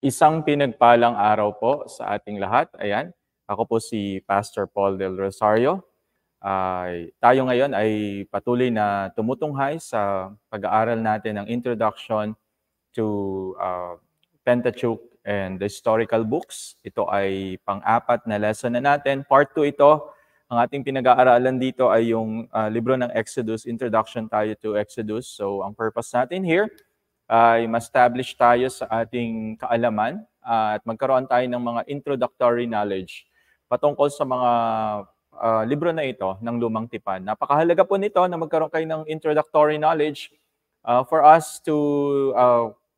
Isang pinagpalang araw po sa ating lahat. Ayan, ako po si Pastor Paul Del Rosario. Tayo ngayon ay patuloy na tumutunghay sa pag-aaral natin ng Introduction to Pentateuch and the Historical Books. Ito ay pang-apat na lesson na natin. Part 2 ito. Ang ating pinag-aaralan dito ay yung libro ng Exodus, Introduction tayo to Exodus. So, ang purpose natin here ay ma-establish tayo sa ating kaalaman at magkaroon tayo ng mga introductory knowledge patungkol sa mga libro na ito ng Lumang Tipan. Napakahalaga po nito na magkaroon kayo ng introductory knowledge for us to,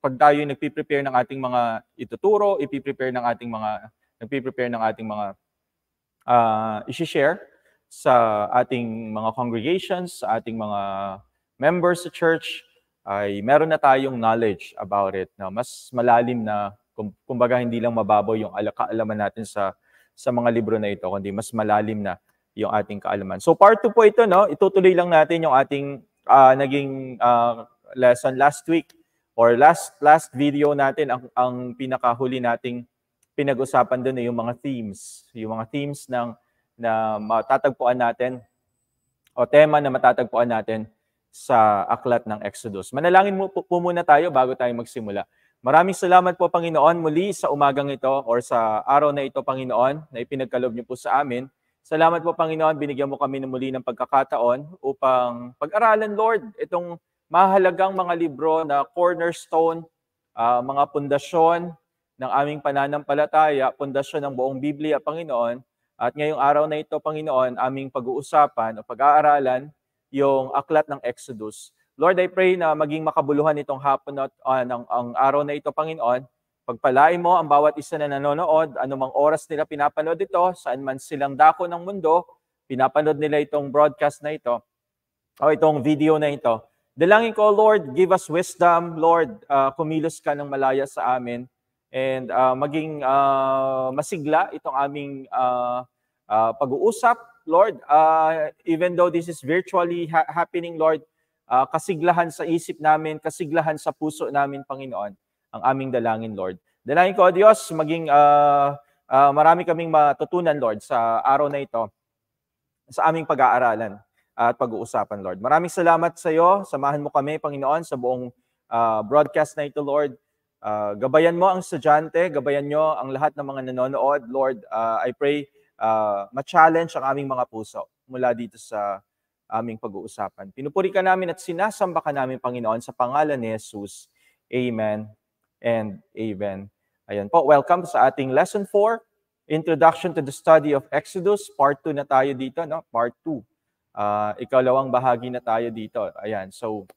pag tayo nagpiprepare ng ating mga ituturo, nagpiprepare ng ating mga isi-share sa ating mga congregations, sa ating mga members sa church, ay meron na tayong knowledge about it na mas malalim na, kumbaga hindi lang mababaw yung kaalaman natin sa mga libro na ito, kundi mas malalim na yung ating kaalaman. So part 2 po ito, no? Itutuloy lang natin yung ating naging lesson last week or last video natin. Ang pinakahuli nating pinag-usapan doon ay yung mga themes na matatagpuan natin o tema na matatagpuan natin sa aklat ng Exodus. Manalangin po muna tayo bago tayo magsimula. Maraming salamat po, Panginoon, muli sa umagang ito or sa araw na ito, Panginoon, na ipinagkaloob niyo po sa amin. Salamat po, Panginoon, binigyan mo kami ng muli ng pagkakataon upang pag-aralan, Lord, itong mahalagang mga libro na cornerstone, mga pundasyon ng aming pananampalataya, pundasyon ng buong Biblia, Panginoon. At ngayong araw na ito, Panginoon, aming pag-uusapan o pag-aaralan yung aklat ng Exodus. Lord, I pray na maging makabuluhan itong hapon at ang araw na ito, Panginoon. Pagpalain mo ang bawat isa na nanonood, anumang oras nila pinapanood ito, saan man silang dako ng mundo, pinapanood nila itong broadcast na ito, o itong video na ito. Dalangin ko, Lord, give us wisdom. Lord, kumilos ka ng malaya sa amin, and maging masigla itong aming pag-uusap, Lord, even though this is virtually happening, Lord, kasiglahan sa isip namin, kasiglahan sa puso namin, Panginoon, ang aming dalangin, Lord. Dalangin ko, Diyos, maging marami kaming matutunan, Lord, sa araw na ito, sa aming pag-aaralan at pag-uusapan, Lord. Maraming salamat sa iyo. Samahan mo kami, Panginoon, sa buong broadcast na ito, Lord. Gabayan mo ang estudyante, gabayan nyo ang lahat ng mga nanonood, Lord. I pray ma-challenge ang aming mga puso mula dito sa aming pag-uusapan. Pinupuri ka namin at sinasamba ka namin, Panginoon, sa pangalan ni Jesus. Amen and amen. Ayan po, welcome sa ating Lesson 4, Introduction to the Study of Exodus. Part 2 na tayo dito, no? Part 2. Ikalawang bahagi na tayo dito. Ayan, so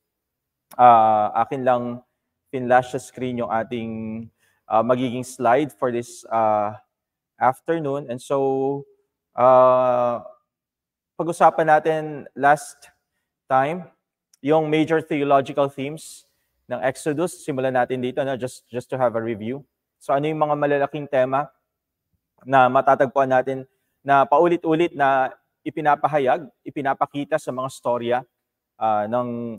akin lang pinlash sa screen yung ating magiging slide for this afternoon. And so, pag-usapan natin last time, yung major theological themes ng Exodus. Simulan natin dito, no? just to have a review. So, ano yung mga malalaking tema na matatagpuan natin na paulit-ulit na ipinapahayag, ipinapakita sa mga storya ng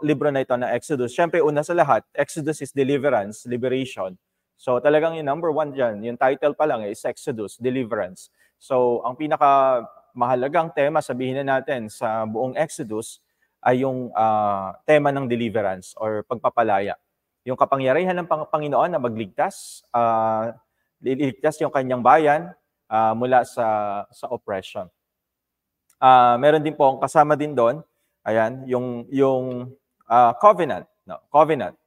libro na ito na Exodus. Siyempre, una sa lahat, Exodus is deliverance, liberation. So talagang yung number 1 dyan, yung title pa lang is Exodus, Deliverance. So ang pinakamahalagang tema, sabihin na natin, sa buong Exodus ay yung tema ng deliverance or pagpapalaya. Yung kapangyarihan ng Panginoon na magligtas, liligtas yung kanyang bayan mula sa oppression. Meron din po, kasama din doon, ayan, yung covenant. No, covenant.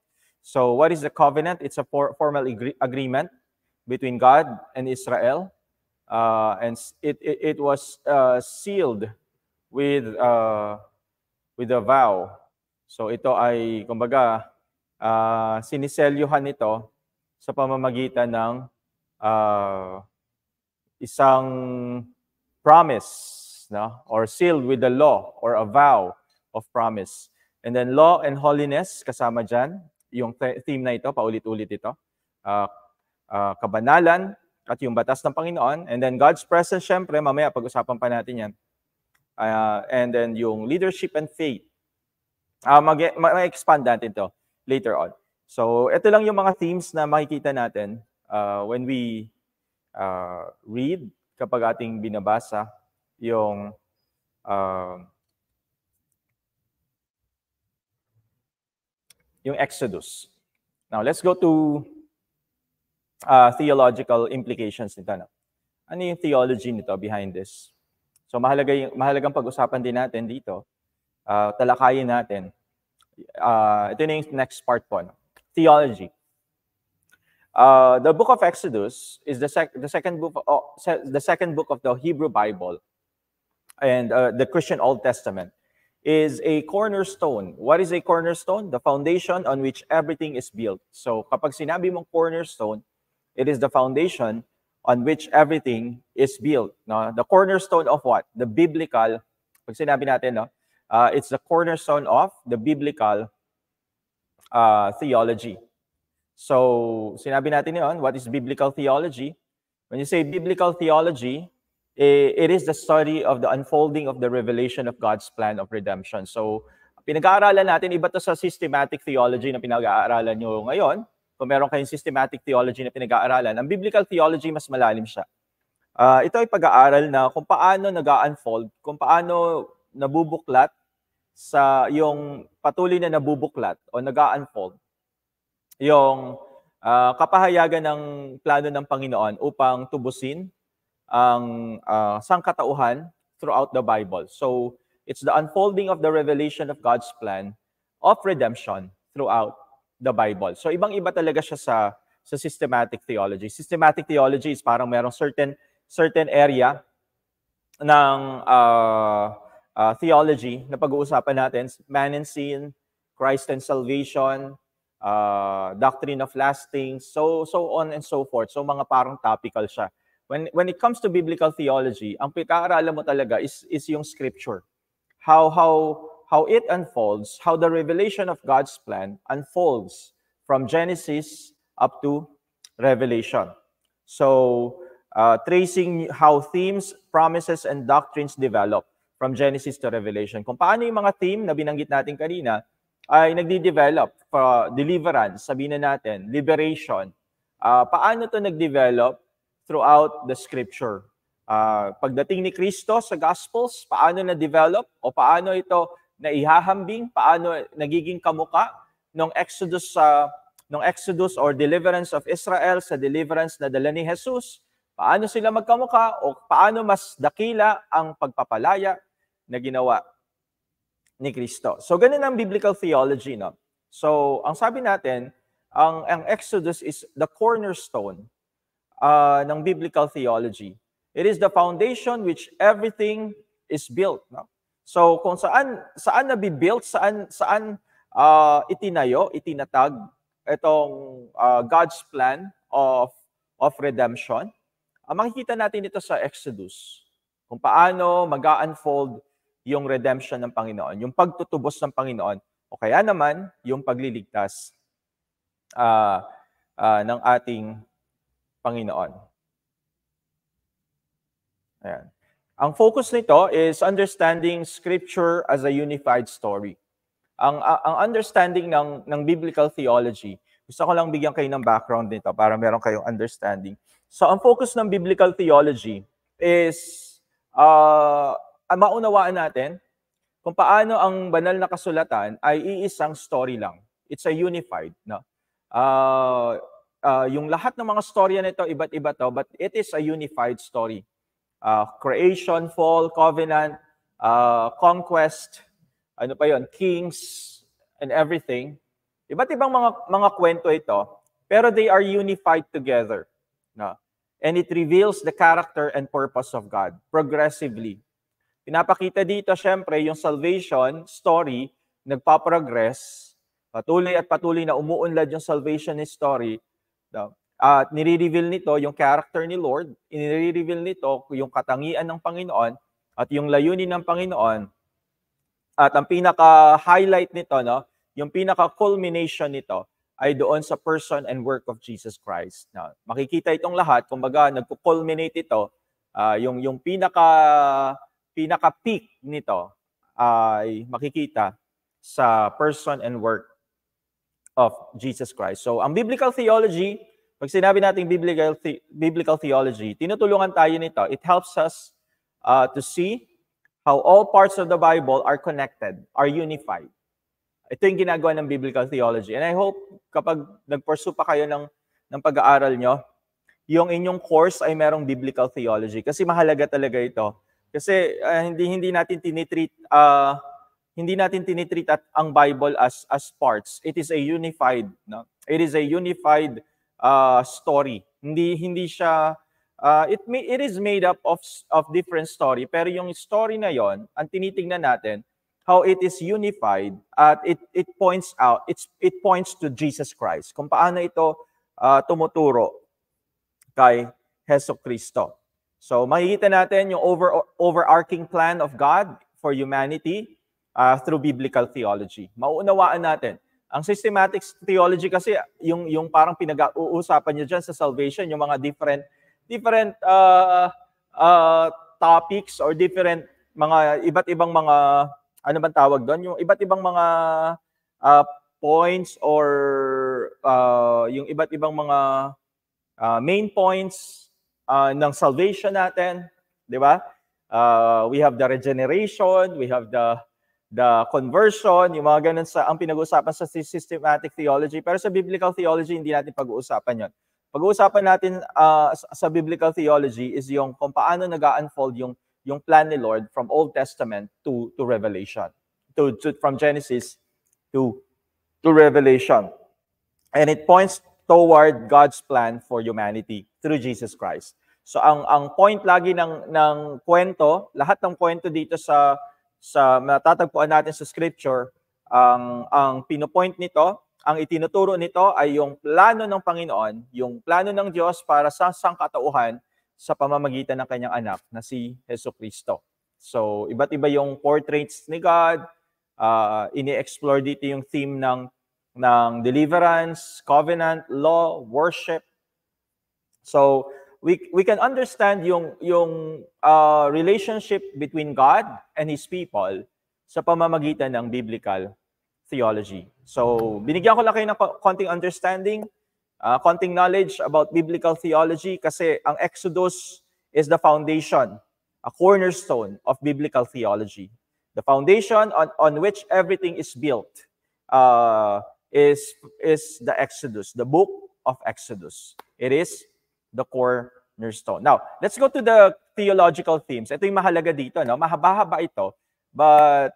So what is the covenant? It's a formal agreement between God and Israel, and it was sealed with a vow. So ito ay, kumbaga, siniselyuhan ito sa pamamagitan ng isang promise, no? Or sealed with the law or a vow of promise. And then law and holiness kasama dyan. Yung theme na ito, paulit-ulit ito. Kabanalan at yung batas ng Panginoon. And then God's presence, syempre, mamaya pag-usapan pa natin yan. And then yung leadership and faith. Ma-expand natin ito later on. So, ito lang yung mga themes na makikita natin when we read kapag ating binabasa yung Exodus. Now, let's go to theological implications nito. No? Ano yung theology nito behind this? So, mahalagang pag-usapan din natin dito. Talakayin natin. Ito na yung next part po. No? Theology. The book of Exodus is the second book of the Hebrew Bible and the Christian Old Testament is a cornerstone. What is a cornerstone? The foundation on which everything is built. So kapag sinabi mong cornerstone, it is the foundation on which everything is built. No? The cornerstone of what? The biblical, pag sinabi natin, no? It's the cornerstone of the biblical theology. So, sinabi natin yun, what is biblical theology? When you say biblical theology, it is the study of the unfolding of the revelation of God's plan of redemption. So, pinag-aaralan natin, iba to sa systematic theology na pinag-aaralan nyo ngayon. Kung meron kayong systematic theology na pinag-aaralan, ang biblical theology mas malalim siya. Ito ay pag-aaral na kung paano nag-unfold, kung paano nabubuklat sa yung patuloy na nabubuklat o nag-unfold yung kapahayagan ng plano ng Panginoon upang tubusin ang sangkatauhan throughout the Bible. So, it's the unfolding of the revelation of God's plan of redemption throughout the Bible. So, ibang-iba talaga siya sa systematic theology. Systematic theology is parang merong certain area ng theology na pag-uusapan natin, man and sin, Christ and salvation, doctrine of lasting, so on and so forth. So mga parang topical siya. When it comes to biblical theology, ang pag-aaralan mo talaga is yung scripture. How it unfolds, how the revelation of God's plan unfolds from Genesis up to Revelation. So tracing how themes, promises, and doctrines develop from Genesis to Revelation. Kung paano yung mga theme na binanggit natin kanina ay nagdi-develop for deliverance, sabihin na natin, liberation. Paano to nag-develop throughout the scripture? Pagdating ni Kristo sa Gospels, paano na-develop? O paano ito naihahambing? Paano nagiging kamuka ng Exodus or deliverance of Israel sa deliverance na dala ni Jesus? Paano sila magkamuka? O paano mas dakila ang pagpapalaya na ginawa ni Kristo. So, ganun ang biblical theology, no? So, ang sabi natin, ang Exodus is the cornerstone ng biblical theology. It is the foundation which everything is built, no? So, kung saan nabibuilt, saan itinatag itong God's plan of redemption, makikita natin ito sa Exodus. Kung paano mag-unfold yung redemption ng Panginoon, yung pagtutubos ng Panginoon, o kaya naman yung pagliligtas ng ating Panginoon. Ayan. Ang focus nito is understanding Scripture as a unified story. Ang understanding ng biblical theology, gusto ko lang bigyan kayo ng background nito para meron kayong understanding. So, ang focus ng biblical theology is maunawaan natin kung paano ang banal na kasulatan ay iisang story lang. It's a unified, no? Yung lahat ng mga storya nito, iba't iba to, but it is a unified story. Creation, fall, covenant, conquest, ano pa yon, kings, and everything. Iba't ibang mga kwento ito, pero they are unified together. No? And it reveals the character and purpose of God progressively. Pinapakita dito, syempre, yung salvation story, nagpa-progress, patuloy na umuunlad yung salvation story. At nire-reveal nito yung character ni Lord, nire-reveal nito yung katangian ng Panginoon at yung layunin ng Panginoon. At ang pinaka-highlight nito, no, yung pinaka-culmination nito ay doon sa person and work of Jesus Christ. Now, makikita itong lahat, kumbaga nagko-culminate ito, yung pinaka-peak nito ay makikita sa person and work of Jesus Christ. So, ang biblical theology, pag sinabi natin biblical theology, tinutulungan tayo nito. It helps us to see how all parts of the Bible are connected, are unified. Ito yung ginagawa ng biblical theology. And I hope kapag nag-pursue pa kayo ng pag-aaral nyo, yung inyong course ay merong biblical theology. Kasi mahalaga talaga ito. Kasi hindi natin tinitreat at ang Bible as parts. It is a unified, no? It is a unified story. Hindi siya it is made up of different story, pero yung story na yon, ang tinitingnan natin how it is unified at it points to Jesus Christ. Kung paano ito tumuturo kay Hesus Kristo. So makikita natin yung overarching plan of God for humanity through biblical theology. Mauunawaan natin. Ang systematic theology kasi, yung parang pinag-uusapan niya dyan sa salvation, yung mga different topics or different mga iba't ibang mga, ano bang tawag doon? Yung iba't ibang mga points or yung iba't ibang mga main points ng salvation natin, di ba? We have the regeneration, we have the conversion, yung mga ganun ang pinag-uusapan sa systematic theology. Pero sa biblical theology, hindi natin pag-uusapan yon. Pag-uusapan natin sa biblical theology is yung kung paano nag-unfold yung plan ni Lord from Old Testament to Revelation. From Genesis to Revelation. And it points toward God's plan for humanity through Jesus Christ. So ang point lagi ng kwento, lahat ng kwento dito sa matatagpuan natin sa scripture, ang pinopoint nito, ang itinuturo nito ay yung plano ng Panginoon, yung plano ng Diyos para sa sangkatauhan sa pamamagitan ng kanyang anak na si Hesus Kristo. So iba't iba yung portraits ni God, ini-explore dito yung theme ng deliverance, covenant, law, worship. So we can understand yung relationship between God and His people sa pamamagitan ng biblical theology. So binigyan ko lang kayo ng konting understanding, konting knowledge about biblical theology kasi ang Exodus is the foundation, a cornerstone of biblical theology. The foundation on which everything is built is the Exodus, the book of Exodus. It is the cornerstone. Now, let's go to the theological themes. Ito yung mahalaga dito, no? Mahaba-haba ito, but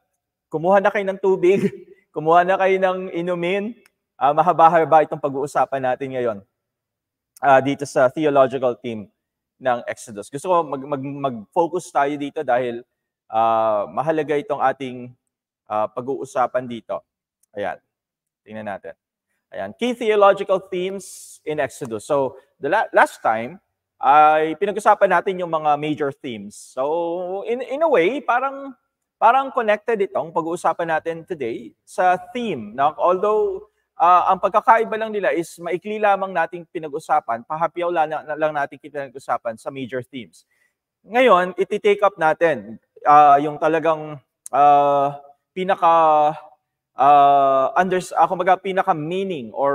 kumuha na kayo ng tubig, kumuha na kayo ng inumin, mahaba-haba itong pag-uusapan natin ngayon dito sa theological theme ng Exodus. Gusto ko mag-focus tayo dito dahil mahalaga itong ating pag-uusapan dito. Ayan. Tingnan natin. Ayan. Key theological themes in Exodus. So, the last time, ay pinag-usapan natin yung mga major themes. So, in a way, parang connected itong pag-uusapan natin today sa theme. Now, although, ang pagkakaiba lang nila is maikli lamang nating pinag-usapan, pahapiyaw lang natin pinag-usapan sa major themes. Ngayon, iti-take up natin yung talagang pinaka-meaning or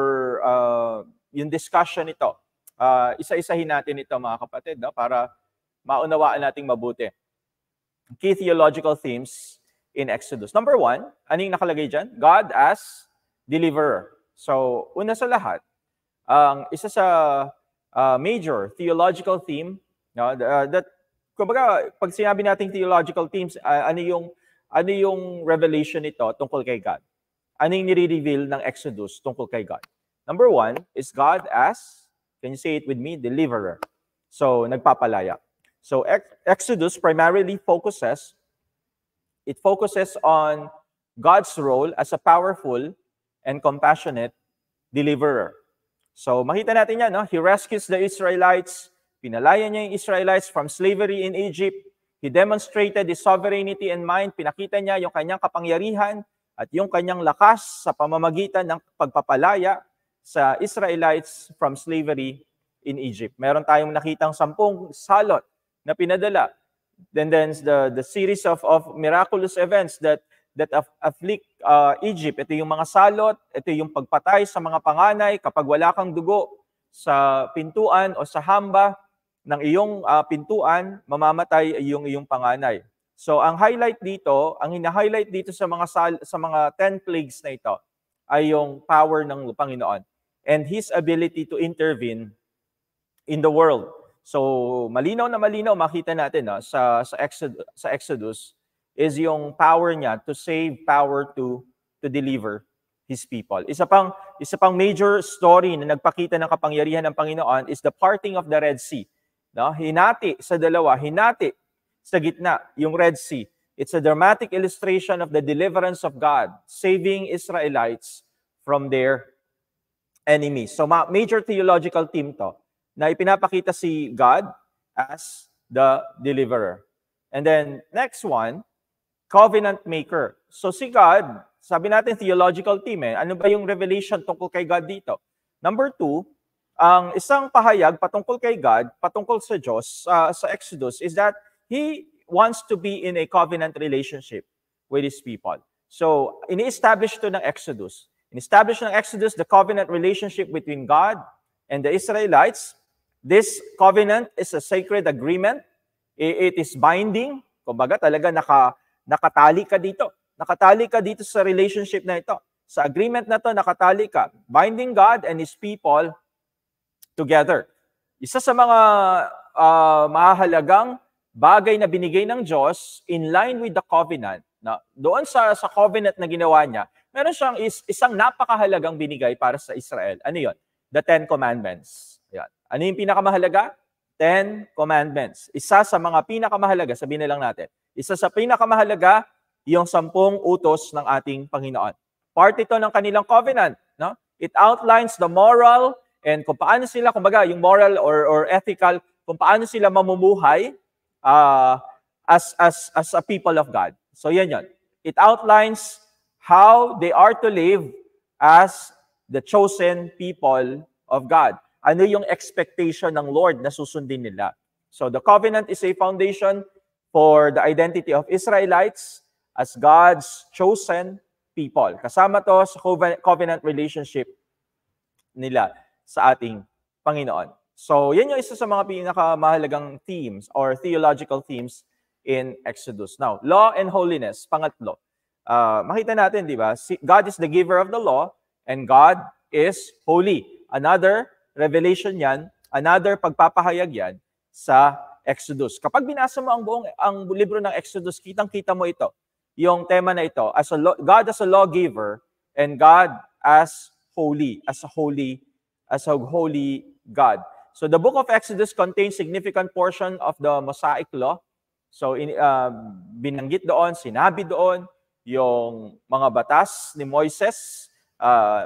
yung discussion ito. Isa-isahin natin ito, mga kapatid, no? Para maunawaan nating mabuti. Key theological themes in Exodus. Number 1, ano yung nakalagay dyan? God as deliverer. So, una sa lahat, isa sa major theological theme, no, that kumbaga, pag sinabi nating theological themes, ano yung revelation nito tungkol kay God? Ano yung nire-reveal ng Exodus tungkol kay God? Number 1 is God as, can you say it with me, deliverer. So, nagpapalaya. So, Exodus primarily focuses on God's role as a powerful and compassionate deliverer. So, makita natin yan, no? He rescues the Israelites, pinalaya niya yung Israelites from slavery in Egypt. He demonstrated His sovereignty and might. Pinakita niya yung kanyang kapangyarihan at yung kanyang lakas sa pamamagitan ng pagpapalaya sa Israelites from slavery in Egypt. Meron tayong nakitang 10 salot na pinadala. Then the series of miraculous events that that afflict Egypt. Ito yung mga salot, ito yung pagpatay sa mga panganay kapag wala kang dugo sa pintuan o sa hamba ng iyong pintuan, mamamatay yung iyong panganay. So ang highlight dito, ang hina-highlight dito sa mga 10 plagues na ito ay yung power ng Panginoon and His ability to intervene in the world. So malinaw na malinaw makita natin sa Exodus is yung power niya to save, power to deliver His people. Isa pang major story na nagpakita ng kapangyarihan ng Panginoon is the parting of the Red Sea. No? Hinati sa dalawa, hinati sa gitna, yung Red Sea. It's a dramatic illustration of the deliverance of God, saving Israelites from their enemies. So major theological theme to, na ipinapakita si God as the deliverer. And then next one, covenant maker. So si God, sabi natin theological theme ano ba yung revelation tungkol kay God dito? Number 2, ang isang pahayag patungkol kay God, patungkol sa Diyos, sa Exodus, is that He wants to be in a covenant relationship with His people. So, ini-establish to ng Exodus. In-establish ng Exodus the covenant relationship between God and the Israelites. This covenant is a sacred agreement. It is binding. Kumbaga, talaga nakatali ka dito. Nakatali ka dito sa relationship na ito. Sa agreement na to, nakatali ka. Binding God and His people together. Isa sa mga mahalagang bagay na binigay ng Diyos in line with the covenant, na doon sa covenant na ginawa niya, meron siyang isang napakahalagang binigay para sa Israel. Ano yun? The 10 Commandments. Yan. Ano yung pinakamahalaga? 10 Commandments. Isa sa mga pinakamahalaga, sabihin na lang natin, isa sa pinakamahalaga, yung 10 utos ng ating Panginoon. Part ito ng kanilang covenant. No? It outlines the moral and kung paano sila, kumbaga, yung moral or ethical, kung paano sila mamumuhay as a people of God. So yan. It outlines how they are to live as the chosen people of God. Ano yung expectation ng Lord na susundin nila. So the covenant is a foundation for the identity of Israelites as God's chosen people. Kasama to sa covenant relationship nila sa ating Panginoon. So, yan yung isa sa mga pinakamahalagang themes or theological themes in Exodus. Now, law and holiness, pangatlo. Makita natin, di ba? God is the giver of the law and God is holy. Another revelation yan, another pagpapahayag yan sa Exodus. Kapag binasa mo ang libro ng Exodus, kitang-kita mo ito. Yung tema na ito, God as a lawgiver and God as holy, as a holy God. So the book of Exodus contains significant portion of the Mosaic law. So binanggit doon, sinabi doon yung mga batas ni Moises,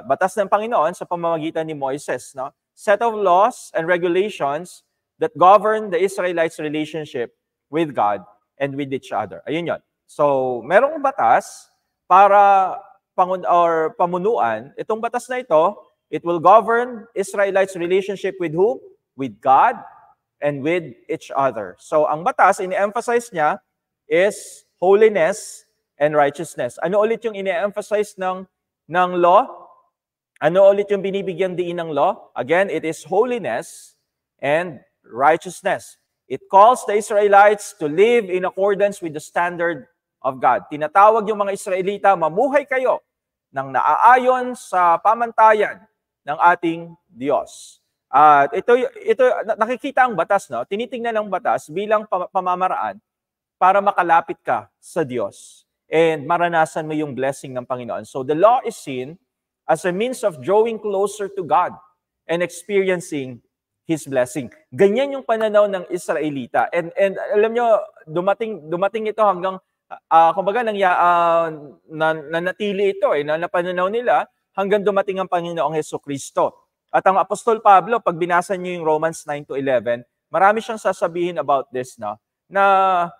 batas ng Panginoon sa pamamagitan ni Moises, no? Set of laws and regulations that govern the Israelites' relationship with God and with each other. Ayun yun. So merong batas para pamunuan. Itong batas na ito, it will govern Israelites' relationship with whom? With God and with each other. So ang batas, ini-emphasize niya is holiness and righteousness. Ano ulit yung ini-emphasize ng law? Ano ulit yung binibigyan diin ng law? Again, it is holiness and righteousness. It calls the Israelites to live in accordance with the standard of God. Tinatawag yung mga Israelita, mamuhay kayo ng naaayon sa pamantayan ng ating Diyos. At ito nakikita ang batas, no? Tinitingnan ng batas bilang pamamaraan para makalapit ka sa Diyos and maranasan mo yung blessing ng Panginoon. So the law is seen as a means of drawing closer to God and experiencing His blessing. Ganyan yung pananaw ng Israelita. And alam nyo, dumating ito hanggang, kumbaga, nanatili ito, na pananaw nila hanggang dumating ang Panginoong Hesukristo. At ang Apostol Pablo, pag binasa niyo yung Romans 9-11, marami siyang sasabihin about this, no? Na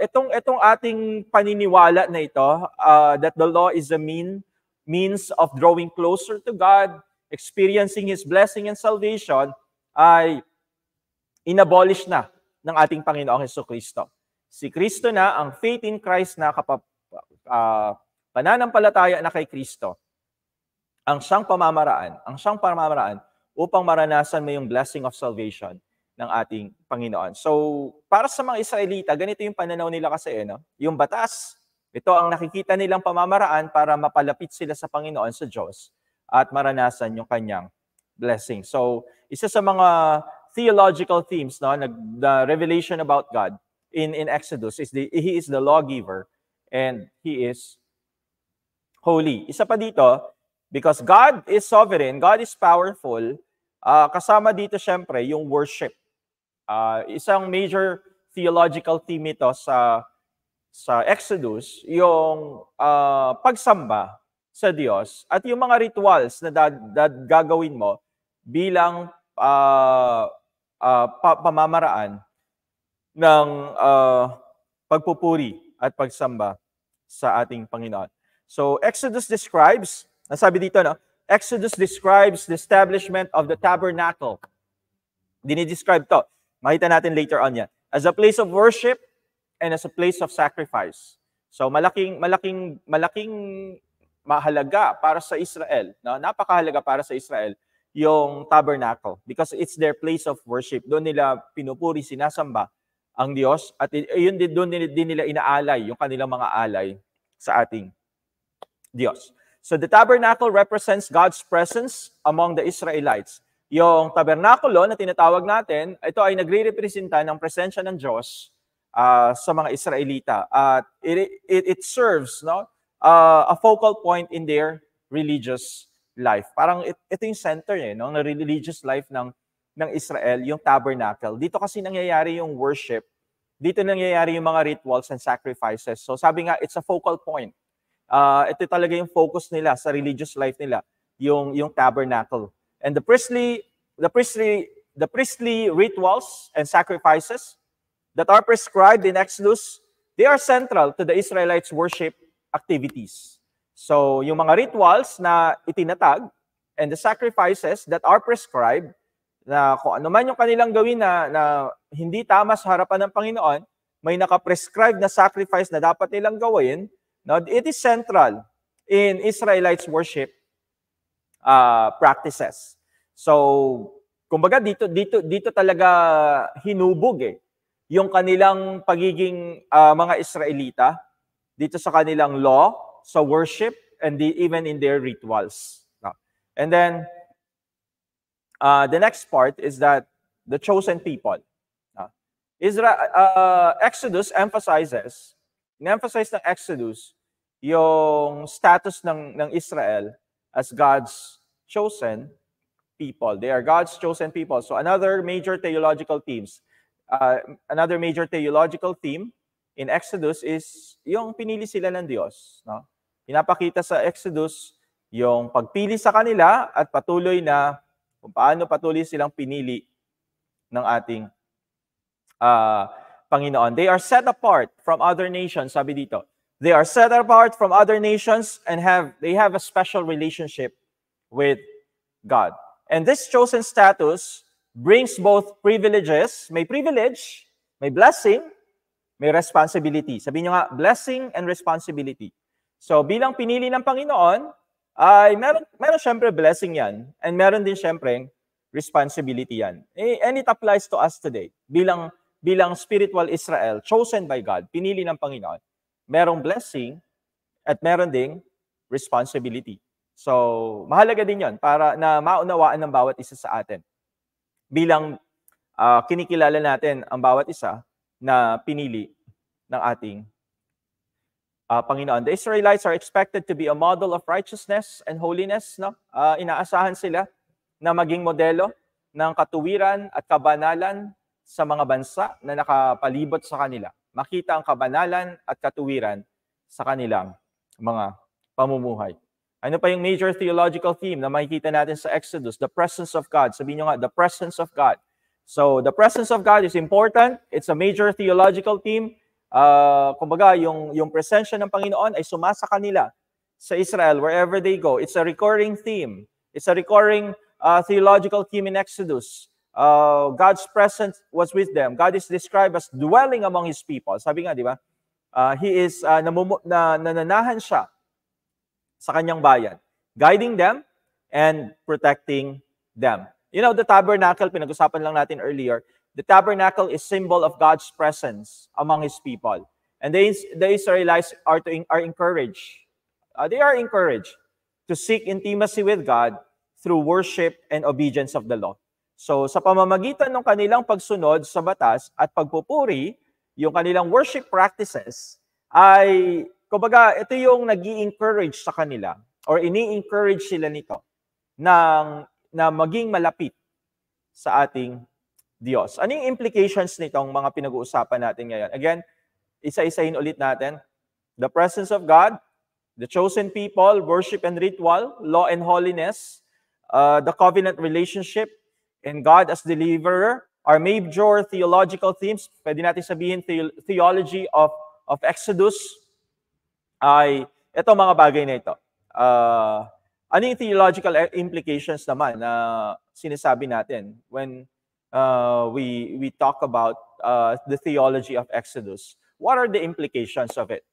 itong ating paniniwala na ito, that the law is a means of drawing closer to God, experiencing His blessing and salvation, ay inabolish na ng ating Panginoong Hesukristo. Si Kristo na, ang faith in Christ na pananampalataya na kay Kristo, ang siyang pamamaraan upang maranasan mo yung blessing of salvation ng ating Panginoon. So, para sa mga Israelita, ganito yung pananaw nila kasi, no? Yung batas, ito ang nakikita nilang pamamaraan para mapalapit sila sa Panginoon, sa Diyos, at maranasan yung kanyang blessing. So, isa sa mga theological themes, no, the revelation about God in Exodus is He is the lawgiver and He is holy. Isa pa dito, because God is sovereign, God is powerful, kasama dito syempre yung worship. Isang major theological theme ito sa Exodus, yung pagsamba sa Diyos at yung mga rituals na gagawin mo bilang pamamaraan ng pagpupuri at pagsamba sa ating Panginoon. So Exodus describes, nasabi dito, no? Exodus describes the establishment of the tabernacle. Dinidescribe to. Makita natin later on yan. As a place of worship and as a place of sacrifice. So malaking mahalaga para sa Israel. No? Napakahalaga para sa Israel yung tabernacle because it's their place of worship. Doon nila pinupuri, sinasamba ang Diyos at yun doon din nila inaalay yung kanilang mga alay sa ating Diyos. So the tabernacle represents God's presence among the Israelites. Yung tabernakulo na tinatawag natin, ito ay nagre-representa ng presensya ng Diyos sa mga Israelita. At it serves, no, a focal point in their religious life. Parang ito yung center no, ng religious life ng Israel, yung tabernacle. Dito kasi nangyayari yung worship. Dito nangyayari yung mga rituals and sacrifices. So sabi nga, it's a focal point. Ito talaga yung focus nila sa religious life nila, yung tabernacle. And the priestly rituals and sacrifices that are prescribed in Exodus, they are central to the Israelites' worship activities. So, yung mga rituals na itinatag and the sacrifices that are prescribed, na kung ano man yung kanilang gawin na hindi tama sa harapan ng Panginoon, may nakaprescribe na sacrifice na dapat nilang gawin. Now, it is central in Israelites' worship practices. So, kumbaga dito talaga hinubog yung kanilang pagiging mga Israelita dito sa kanilang law, sa worship, and even in their rituals. And then, the next part is that the chosen people. Exodus emphasizes ng Exodus yung status ng Israel as God's chosen people. They are God's chosen people. So another major theological theme in Exodus is yung pinili sila ng Diyos. No? Pinapakita sa Exodus yung pagpili sa kanila at patuloy na kung paano patuloy silang pinili ng ating Panginoon. They are set apart from other nations, sabi dito. They are set apart from other nations and they have a special relationship with God. And this chosen status brings both privileges, may privilege, may blessing, may responsibility. Sabi nyo nga, blessing and responsibility. So bilang pinili ng Panginoon, ay meron syempre blessing yan and meron din syempre responsibility yan. And it applies to us today. Bilang spiritual Israel, chosen by God, pinili ng Panginoon, merong blessing at meron ding responsibility. So, mahalaga din yon para na maunawaan ng bawat isa sa atin. Bilang kinikilala natin ang bawat isa na pinili ng ating Panginoon. The Israelites are expected to be a model of righteousness and holiness. No? Inaasahan sila na maging modelo ng katuwiran at kabanalan sa mga bansa na nakapalibot sa kanila. Makita ang kabanalan at katuwiran sa kanilang mga pamumuhay. Ano pa yung major theological theme na makikita natin sa Exodus? The presence of God. Sabihin nyo nga, the presence of God. So, the presence of God is important. It's a major theological theme. Kumbaga, yung presensya ng Panginoon ay sumasa kanila sa Israel wherever they go. It's a recurring theme. It's a recurring theological theme in Exodus. God's presence was with them. God is described as dwelling among His people. Sabi nga, di ba? nananahan siya sa kanyang bayan, guiding them and protecting them. You know, the tabernacle, pinag-usapan lang natin earlier, the tabernacle is symbol of God's presence among His people. And the Israelites are encouraged. They are encouraged to seek intimacy with God through worship and obedience of the law. So sa pamamagitan ng kanilang pagsunod sa batas at pagpupuri, yung kanilang worship practices ay, kumbaga, ito yung nag-i-encourage sa kanila or ini-encourage sila nito na maging malapit sa ating Diyos. Ano yung implications nitong mga pinag-uusapan natin ngayon? Again, isa-isahin ulit natin. The presence of God, the chosen people, worship and ritual, law and holiness, the covenant relationship, and God as deliverer, our major theological themes. Pwede natin sabihin theology of Exodus ay ito mga bagay na ito. Ano yung theological implications naman na sinasabi natin when we talk about the theology of Exodus? What are the implications of it?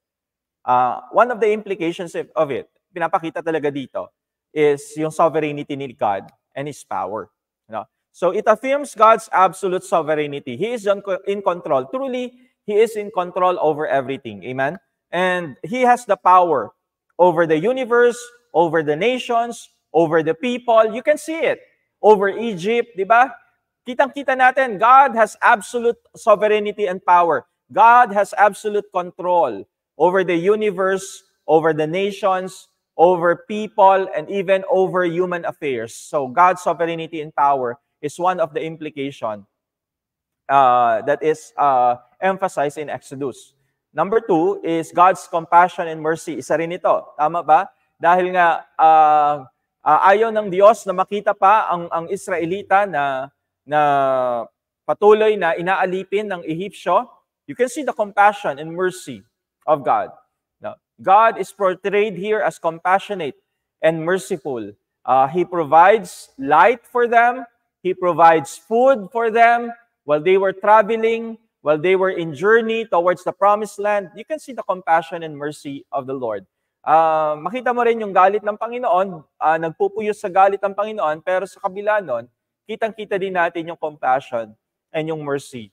One of the implications of it, pinapakita talaga dito, is yung sovereignty ni God and His power. You know? So it affirms God's absolute sovereignty. He is in control. Truly, He is in control over everything. Amen? And He has the power over the universe, over the nations, over the people. You can see it. Over Egypt, di ba? Kitang-kita natin, God has absolute sovereignty and power. God has absolute control over the universe, over the nations, over people, and even over human affairs. So God's sovereignty and power is one of the implications that is emphasized in Exodus. Number 2 is God's compassion and mercy. Isa rin ito. Tama ba? Dahil nga ayaw ng Diyos na makita pa ang Israelita na patuloy na inaalipin ng Ehipsyo, you can see the compassion and mercy of God. Now, God is portrayed here as compassionate and merciful. He provides light for them. He provides food for them while they were traveling, while they were in journey towards the promised land. You can see the compassion and mercy of the Lord. Makita mo rin yung galit ng Panginoon, nagpupuyos sa galit ng Panginoon, pero sa kabila nun, kitang-kita din natin yung compassion and yung mercy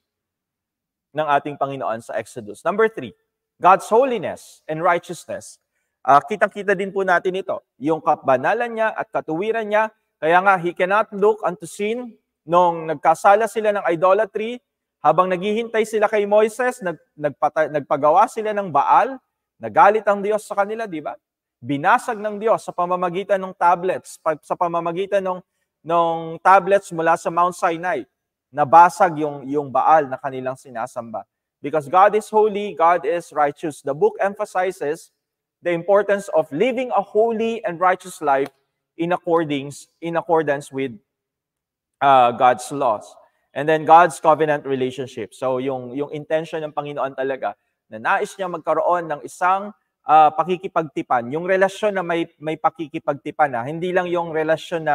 ng ating Panginoon sa Exodus. Number 3, God's holiness and righteousness. Kitang-kita din po natin ito, yung kabanalan niya at katuwiran niya. Kaya nga, He cannot look unto sin. Nung nagkasala sila ng idolatry, habang naghihintay sila kay Moises, nagpagawa sila ng Baal, nagalit ang Diyos sa kanila, di ba? Binasag ng Diyos sa pamamagitan ng tablets, sa pamamagitan ng tablets mula sa Mount Sinai, nabasag yung Baal na kanilang sinasamba. Because God is holy, God is righteous. The book emphasizes the importance of living a holy and righteous life in accordance with God's laws. And then God's covenant relationship. So yung intention ng Panginoon talaga na nais niya magkaroon ng isang pakikipagtipan. Yung relasyon na may pakikipagtipan, hindi lang yung relasyon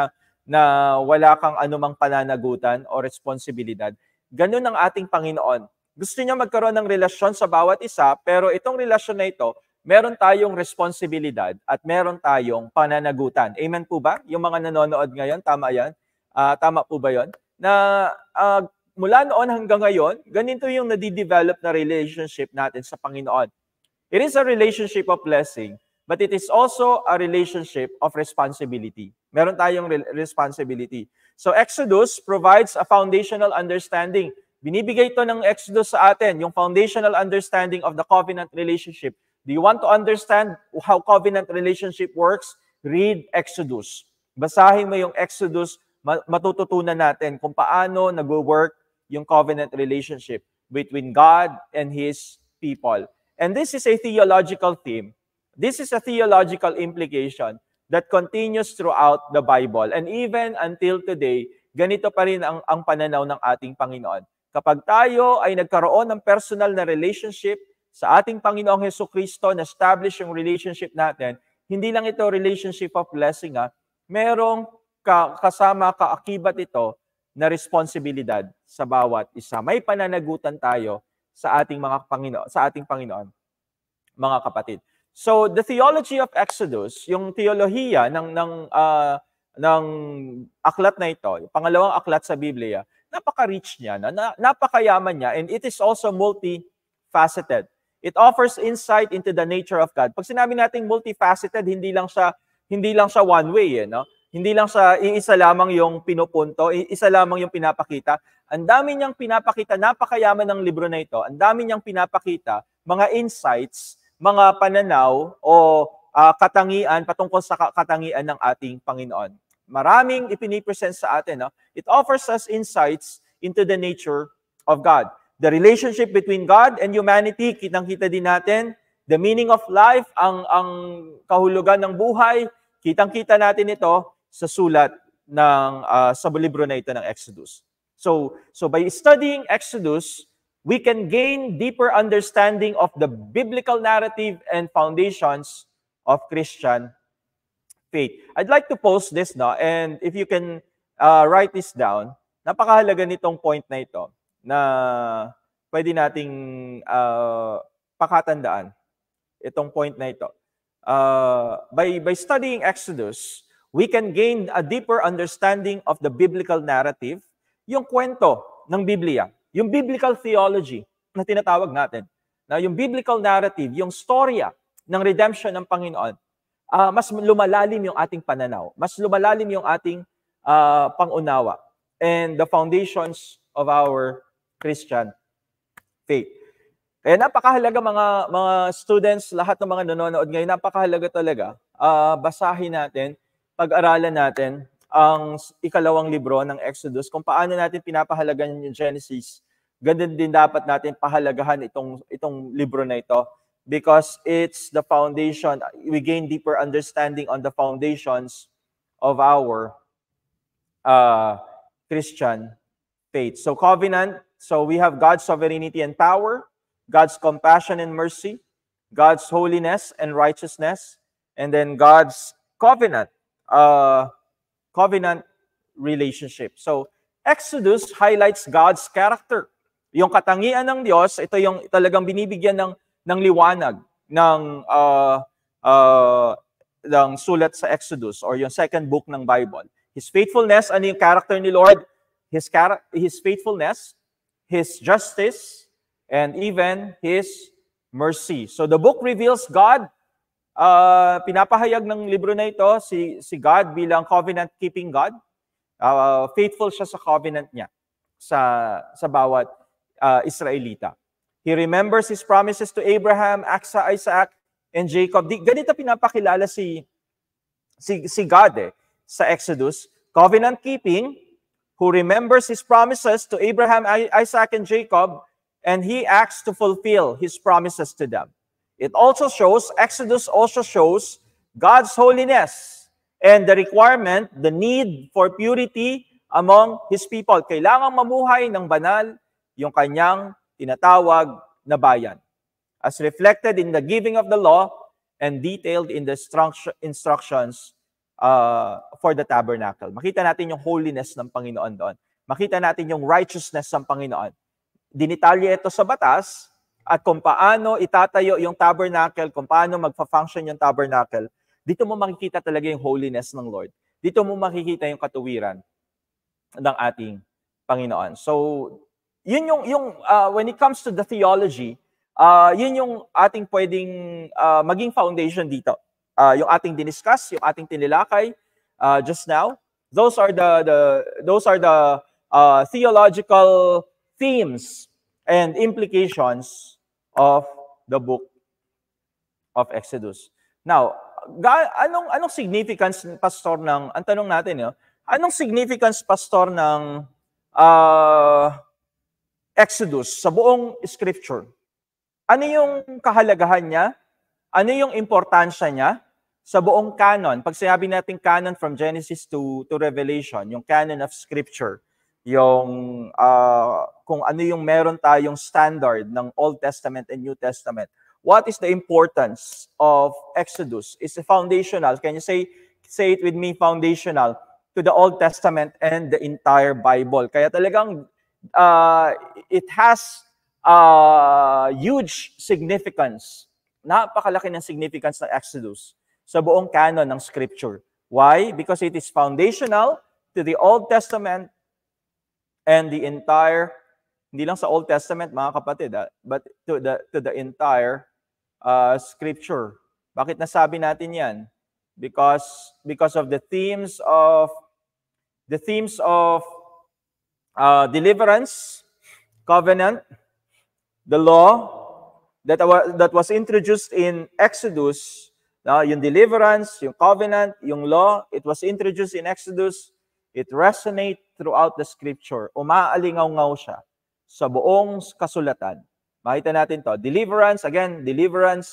na wala kang anumang pananagutan o responsibilidad. Ganun ang ating Panginoon. Gusto niya magkaroon ng relasyon sa bawat isa, pero itong relasyon na ito, meron tayong responsibilidad at meron tayong pananagutan. Amen po ba? Yung mga nanonood ngayon, tama yan? Tama po ba yon? Na mula noon hanggang ngayon, ganito yung nadidevelop na relationship natin sa Panginoon. It is a relationship of blessing, but it is also a relationship of responsibility. Meron tayong responsibility. So Exodus provides a foundational understanding. Binibigay ito ng Exodus sa atin, yung foundational understanding of the covenant relationship. Do you want to understand how covenant relationship works? Read Exodus. Basahin mo yung Exodus, matututunan natin kung paano nag-work yung covenant relationship between God and His people. And this is a theological theme. This is a theological implication that continues throughout the Bible. And even until today, ganito pa rin ang pananaw ng ating Panginoon. Kapag tayo ay nagkaroon ng personal na relationship sa ating Panginoong Hesukristo, na-establish yung relationship natin, hindi lang ito relationship of blessing, merong kasama kaakibat ito na responsibilidad sa bawat isa. May pananagutan tayo sa ating mga Panginoon, sa ating Panginoon. mga kapatid. So the theology of Exodus, yung teolohiya ng aklat na ito, yung pangalawang aklat sa Biblia, napaka-rich niya, napakayaman niya, and it is also multifaceted. It offers insight into the nature of God. Pag sinabi nating multifaceted, hindi lang siya one way, no? Hindi lang siya iisa lamang yung pinupunto, isa lamang yung pinapakita. Ang dami niyang pinapakita, napakayaman ng libro na ito. Ang dami niyang pinapakita, mga insights, mga pananaw o katangian patungkol sa katangian ng ating Panginoon. Maraming ipinipresent sa atin, no? It offers us insights into the nature of God. The relationship between God and humanity, kitang-kita din natin. The meaning of life, ang kahulugan ng buhay, kitang-kita natin ito sa sulat ng sa libro na ito ng Exodus. So by studying Exodus, we can gain deeper understanding of the biblical narrative and foundations of Christian faith. I'd like to post this now, and if you can write this down, napakahalaga nitong point na ito na pwede nating pakatandaan itong point na ito. By studying Exodus, we can gain a deeper understanding of the biblical narrative, yung kwento ng Biblia, yung biblical theology na tinatawag natin, na yung biblical narrative, yung storya ng redemption ng Panginoon, mas lumalalim yung ating pananaw, mas lumalalim yung ating pangunawa, and the foundations of our Christian faith. Kaya napakahalaga mga students, lahat ng mga nanonood ngayon, napakahalaga talaga basahin natin, pag-aralan natin ang ikalawang libro ng Exodus, kung paano natin pinapahalagan yung Genesis. Ganun din dapat natin pahalagahan itong libro na ito, because it's the foundation. We gain deeper understanding on the foundations of our Christian faith. So covenant, so we have God's sovereignty and power, God's compassion and mercy, God's holiness and righteousness, and then God's covenant relationship. So Exodus highlights God's character. Yung katangian ng Diyos, ito yung talagang binibigyan ng liwanag ng sulat sa Exodus, or yung second book ng Bible. His faithfulness, ano yung character ni Lord? His faithfulness, His justice, and even His mercy. So the book reveals God. Pinapahayag ng libro na ito si God bilang covenant-keeping God. Faithful siya sa covenant niya sa bawat Israelita. He remembers His promises to Abraham, Isaac, and Jacob. Ganito pinapakilala si God sa Exodus. Covenant-keeping, who remembers His promises to Abraham, Isaac, and Jacob, and He acts to fulfill His promises to them. Exodus also shows God's holiness and the requirement, the need for purity among His people. Kailangang mamuhay ng banal yung kanyang tinatawag na bayan, as reflected in the giving of the law and detailed in the instructions for the tabernacle. Makita natin yung holiness ng Panginoon doon. Makita natin yung righteousness ng Panginoon. Dinitalye ito sa batas, at kung paano itatayo yung tabernacle, kung paano magfa-function yung tabernacle, dito mo makikita talaga yung holiness ng Lord. Dito mo makikita yung katuwiran ng ating Panginoon. So, yun yung when it comes to the theology, yun yung ating pwedeng maging foundation dito. Yung ating diniscuss, yung ating tinilakay just now, those are the theological themes and implications of the book of Exodus. Now, anong significance, pastor, ang tanong natin, anong significance, pastor, ng Exodus sa buong scripture? Ano yung kahalagahan niya? Ano yung importansya niya sa buong canon? Pag sinabi natin canon from Genesis to Revelation, yung canon of scripture, yung kung ano yung meron tayong standard ng Old Testament and New Testament. What is the importance of Exodus? It's foundational. Can you say it with me? Foundational to the Old Testament and the entire Bible. Kaya talagang it has huge significance Napakalaki ng significance ng Exodus sa buong canon ng Scripture. Why? Because it is foundational to the Old Testament and the entire, hindi lang sa Old Testament mga kapatid, but to the entire Scripture. Bakit nasabi natin yan? Because of the themes of deliverance, covenant, the law that was introduced in Exodus. Yung deliverance, yung covenant, yung law, it was introduced in Exodus. It resonates throughout the Scripture. Umaalingaw-ngaw siya sa buong kasulatan. Makita natin to. Deliverance,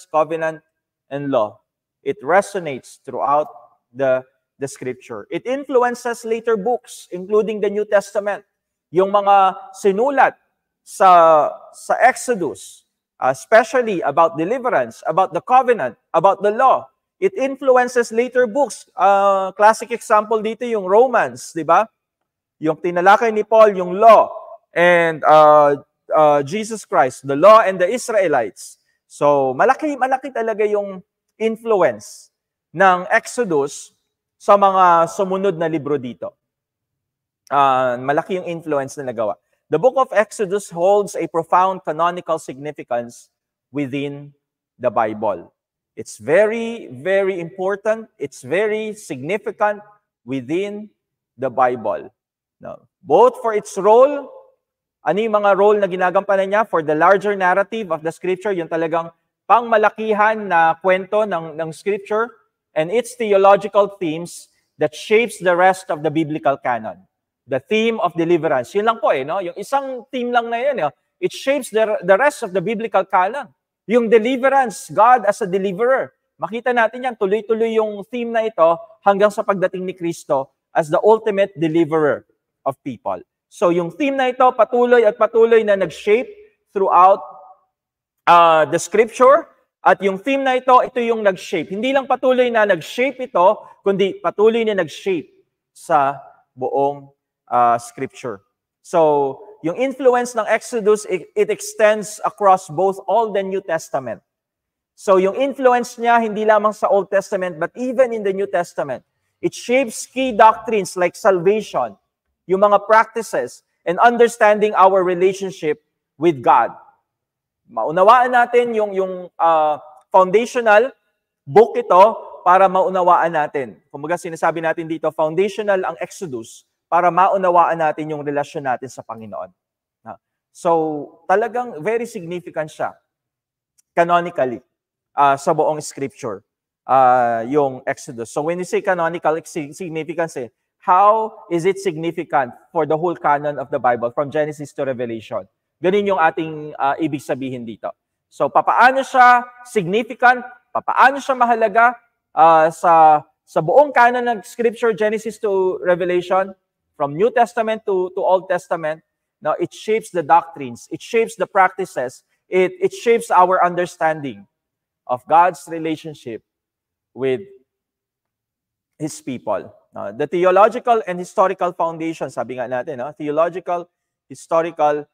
covenant, and law. It resonates throughout the Scripture. It influences later books, including the New Testament. Yung mga sinulat sa Exodus, especially about deliverance, about the covenant, about the law. It influences later books. Classic example dito yung Romans, di ba? Yung tinalakay ni Paul, yung law, and Jesus Christ, the law and the Israelites. So, malaki talaga yung influence ng Exodus sa mga sumunod na libro dito. Malaki yung influence na nagawa. The book of Exodus holds a profound canonical significance within the Bible. It's very, very important. It's very significant within the Bible. Now, both for its role, ano yung mga role na ginagampanan niya for the larger narrative of the Scripture, yung talagang pangmalakihan na kwento ng Scripture, and its theological themes that shapes the rest of the biblical canon. The theme of deliverance. Yun lang po no? Yung isang theme lang na yun. It shapes the rest of the biblical canon. Yung deliverance, God as a deliverer. Makita natin yan, tuloy-tuloy yung theme na ito hanggang sa pagdating ni Kristo as the ultimate deliverer of people. So yung theme na ito, patuloy at patuloy na nag-shape throughout the Scripture. At yung theme na ito yung nag-shape. Hindi lang patuloy na nag-shape ito, kundi patuloy na nag-shape sa buong Scripture. So, yung influence ng Exodus, it extends across both Old and New Testament. So, yung influence niya, hindi lamang sa Old Testament, but even in the New Testament. It shapes key doctrines like salvation, yung mga practices, and understanding our relationship with God. Maunawaan natin yung foundational book ito para maunawaan natin. Kumbaga sinasabi natin dito, foundational ang Exodus para maunawaan natin yung relasyon natin sa Panginoon. So, talagang very significant siya, canonically, sa buong Scripture, yung Exodus. So, when you say canonical significance, how is it significant for the whole canon of the Bible, from Genesis to Revelation? Ganun yung ating ibig sabihin dito. So, papaano siya significant, papaano siya mahalaga sa buong canon ng Scripture, Genesis to Revelation, from New Testament to Old Testament. Now, it shapes the doctrines, it shapes the practices, it shapes our understanding of God's relationship with His people. The theological and historical foundation, sabi nga natin, theological, historical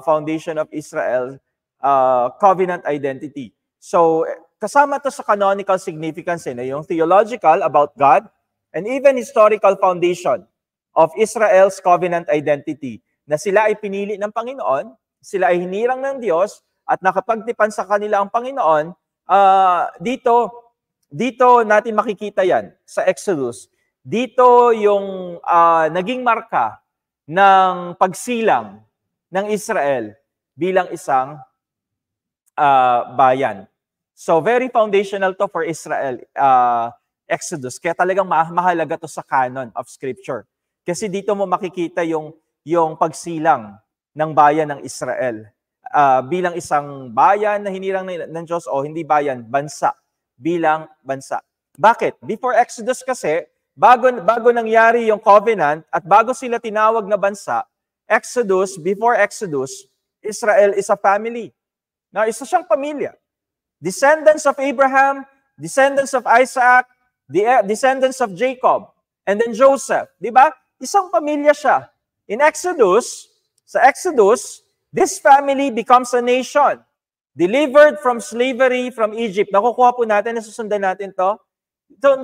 foundation of Israel, covenant identity. So, kasama to sa canonical significance, yung theological about God, and even historical foundation of Israel's covenant identity, na sila ay pinili ng Panginoon, sila ay hinirang ng Diyos, at nakapagtipan sa kanila ang Panginoon. Dito natin makikita yan sa Exodus. Dito yung naging marka ng pagsilang ng Israel bilang isang bayan. So very foundational to for Israel, Exodus. Kaya talagang mahalaga to sa canon of Scripture. Kasi dito mo makikita yung pagsilang ng bayan ng Israel bilang isang bayan na hinirang ng Diyos, o hindi bayan, bansa, bilang bansa. Bakit? Before Exodus kasi, bago nangyari yung covenant at bago sila tinawag na bansa, before Exodus, Israel is a family. Now, isa siyang pamilya. Descendants of Abraham, descendants of Isaac, descendants of Jacob, and then Joseph. Di ba? Isang pamilya siya. In Exodus, sa Exodus, this family becomes a nation. Delivered from slavery from Egypt. Nakukuha po natin, nasusundan natin to.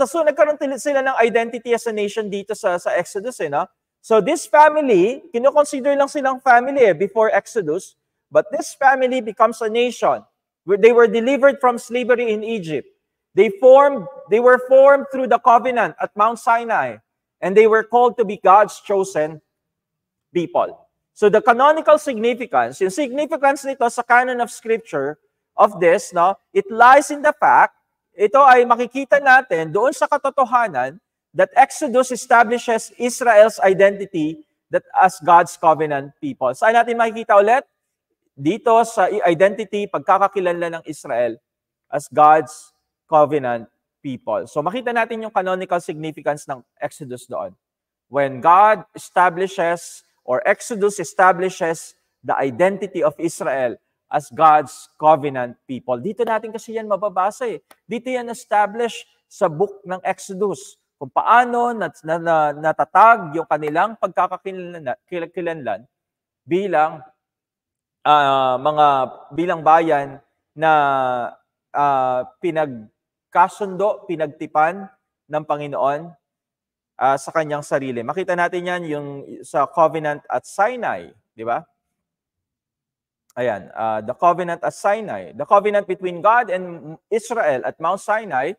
So nagkaroon sila ng identity as a nation dito sa Exodus, no? So this family, kino-consider lang silang family before Exodus, but this family becomes a nation. They were delivered from slavery in Egypt. They were formed through the covenant at Mount Sinai, and they were called to be God's chosen people. So the canonical significance, yung significance nito sa canon of Scripture of this, no, it lies in the fact, ito ay makikita natin doon sa katotohanan that Exodus establishes Israel's identity that as God's covenant people. Saan natin makikita ulit? Dito sa identity, pagkakakilanlan ng Israel as God's covenant people. So makita natin yung canonical significance ng Exodus doon. When God establishes or Exodus establishes the identity of Israel as God's covenant people. Dito natin kasi yan mababasa eh. Dito yan established sa book ng Exodus. Kung paano natatag yung kanilang pagkakakilanlan bilang bilang bayan na pinagkasundo, pinagtipan ng Panginoon sa kanyang sarili. Makita natin yan yung sa covenant at Sinai, di ba? Ayan, the covenant at Sinai. The covenant between God and Israel at Mount Sinai,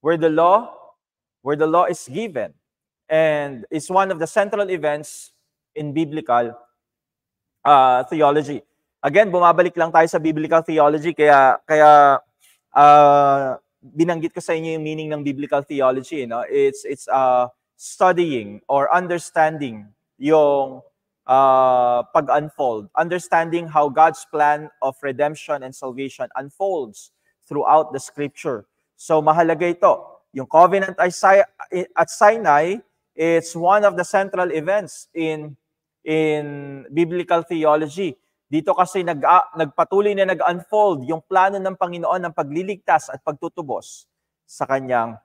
where the law is given. And is one of the central events in biblical theology. Again, bumabalik lang tayo sa biblical theology, kaya binanggit ko sa inyo yung meaning ng biblical theology. No? It's studying or understanding yung pag-unfold, understanding how God's plan of redemption and salvation unfolds throughout the Scripture. So mahalaga ito. Yung covenant at Sinai, it's one of the central events in biblical theology. Dito kasi nagpatuloy na nag-unfold yung plano ng Panginoon ng pagliligtas at pagtutubos sa kanyang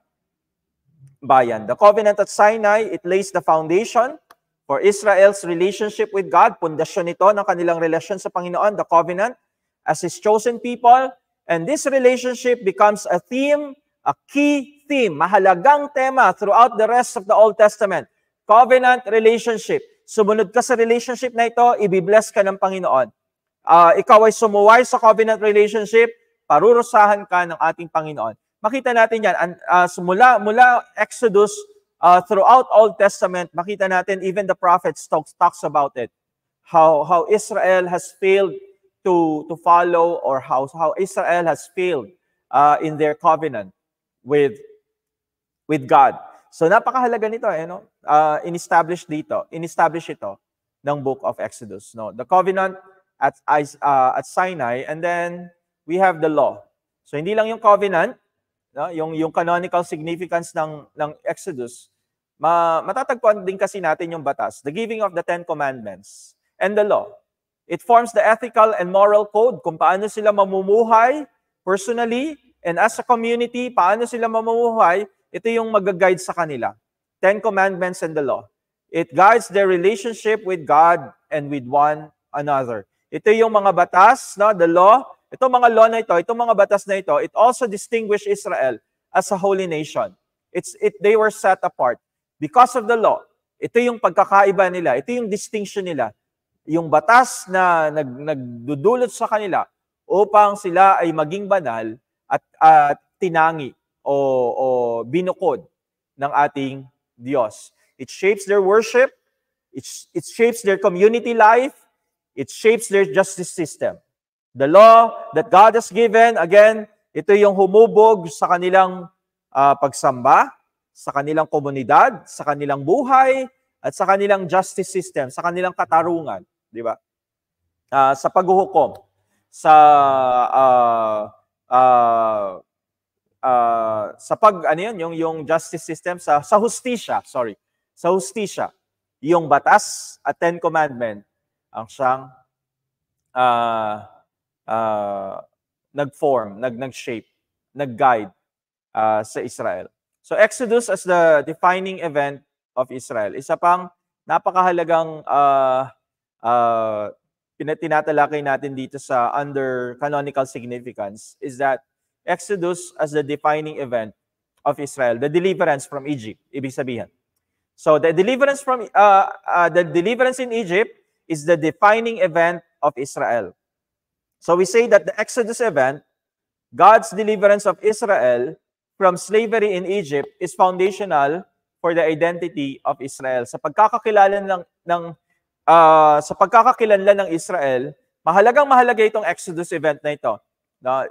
bayan. The covenant at Sinai, it lays the foundation for Israel's relationship with God. Pundasyon ito ng kanilang relasyon sa Panginoon, the covenant, as His chosen people. And this relationship becomes a theme, a key theme, mahalagang tema throughout the rest of the Old Testament. Covenant relationship. Sumunod ka sa relationship na ito, ibibless ka ng Panginoon. Ikaw ay sumuway sa covenant relationship, parurusahan ka ng ating Panginoon. Makita natin yan. Mula Exodus, throughout Old Testament, makita natin even the prophets talks about it. How Israel has failed to follow, or how Israel has failed in their covenant with God. So napakahalaga nito, in-establish ito ng book of Exodus. No, the covenant at Sinai, and then we have the law. So hindi lang yung covenant, no, yung canonical significance ng Exodus, matatagpuan din kasi natin yung batas, the giving of the 10 commandments and the law. It forms the ethical and moral code kung paano sila mamumuhay personally and as a community, paano sila mamumuhay. Ito yung mag-guide sa kanila. 10 commandments and the law. It guides their relationship with God and with one another. Ito yung mga batas, no, the law. Itong mga law na ito, itong mga batas na ito, it also distinguished Israel as a holy nation. They were set apart because of the law. Ito yung pagkakaiba nila. Ito yung distinction nila. Yung batas na nagdudulot sa kanila upang sila ay maging banal at tinangi o binukod ng ating Diyos. It shapes their worship. It shapes their community life. It shapes their justice system. The law that God has given, again, ito yung humubog sa kanilang pagsamba, sa kanilang komunidad, sa kanilang buhay, at sa kanilang justice system, sa kanilang katarungan, di ba? Sa paghuhukom, sa yung justice system, sa hustisya, sa hustisya, yung batas at 10 commandment ang siyang nag-form, nag-shape, nag-guide sa Israel. So Exodus as the defining event of Israel. Isa pang napakahalagang tinatalakay natin dito sa under canonical significance is that Exodus as the defining event of Israel, the deliverance from Egypt, ibig sabihin. So the deliverance in Egypt is the defining event of Israel. So we say that the Exodus event, God's deliverance of Israel from slavery in Egypt, is foundational for the identity of Israel. Sa pagkakakilanlan ng Israel, mahalaga itong Exodus event na ito.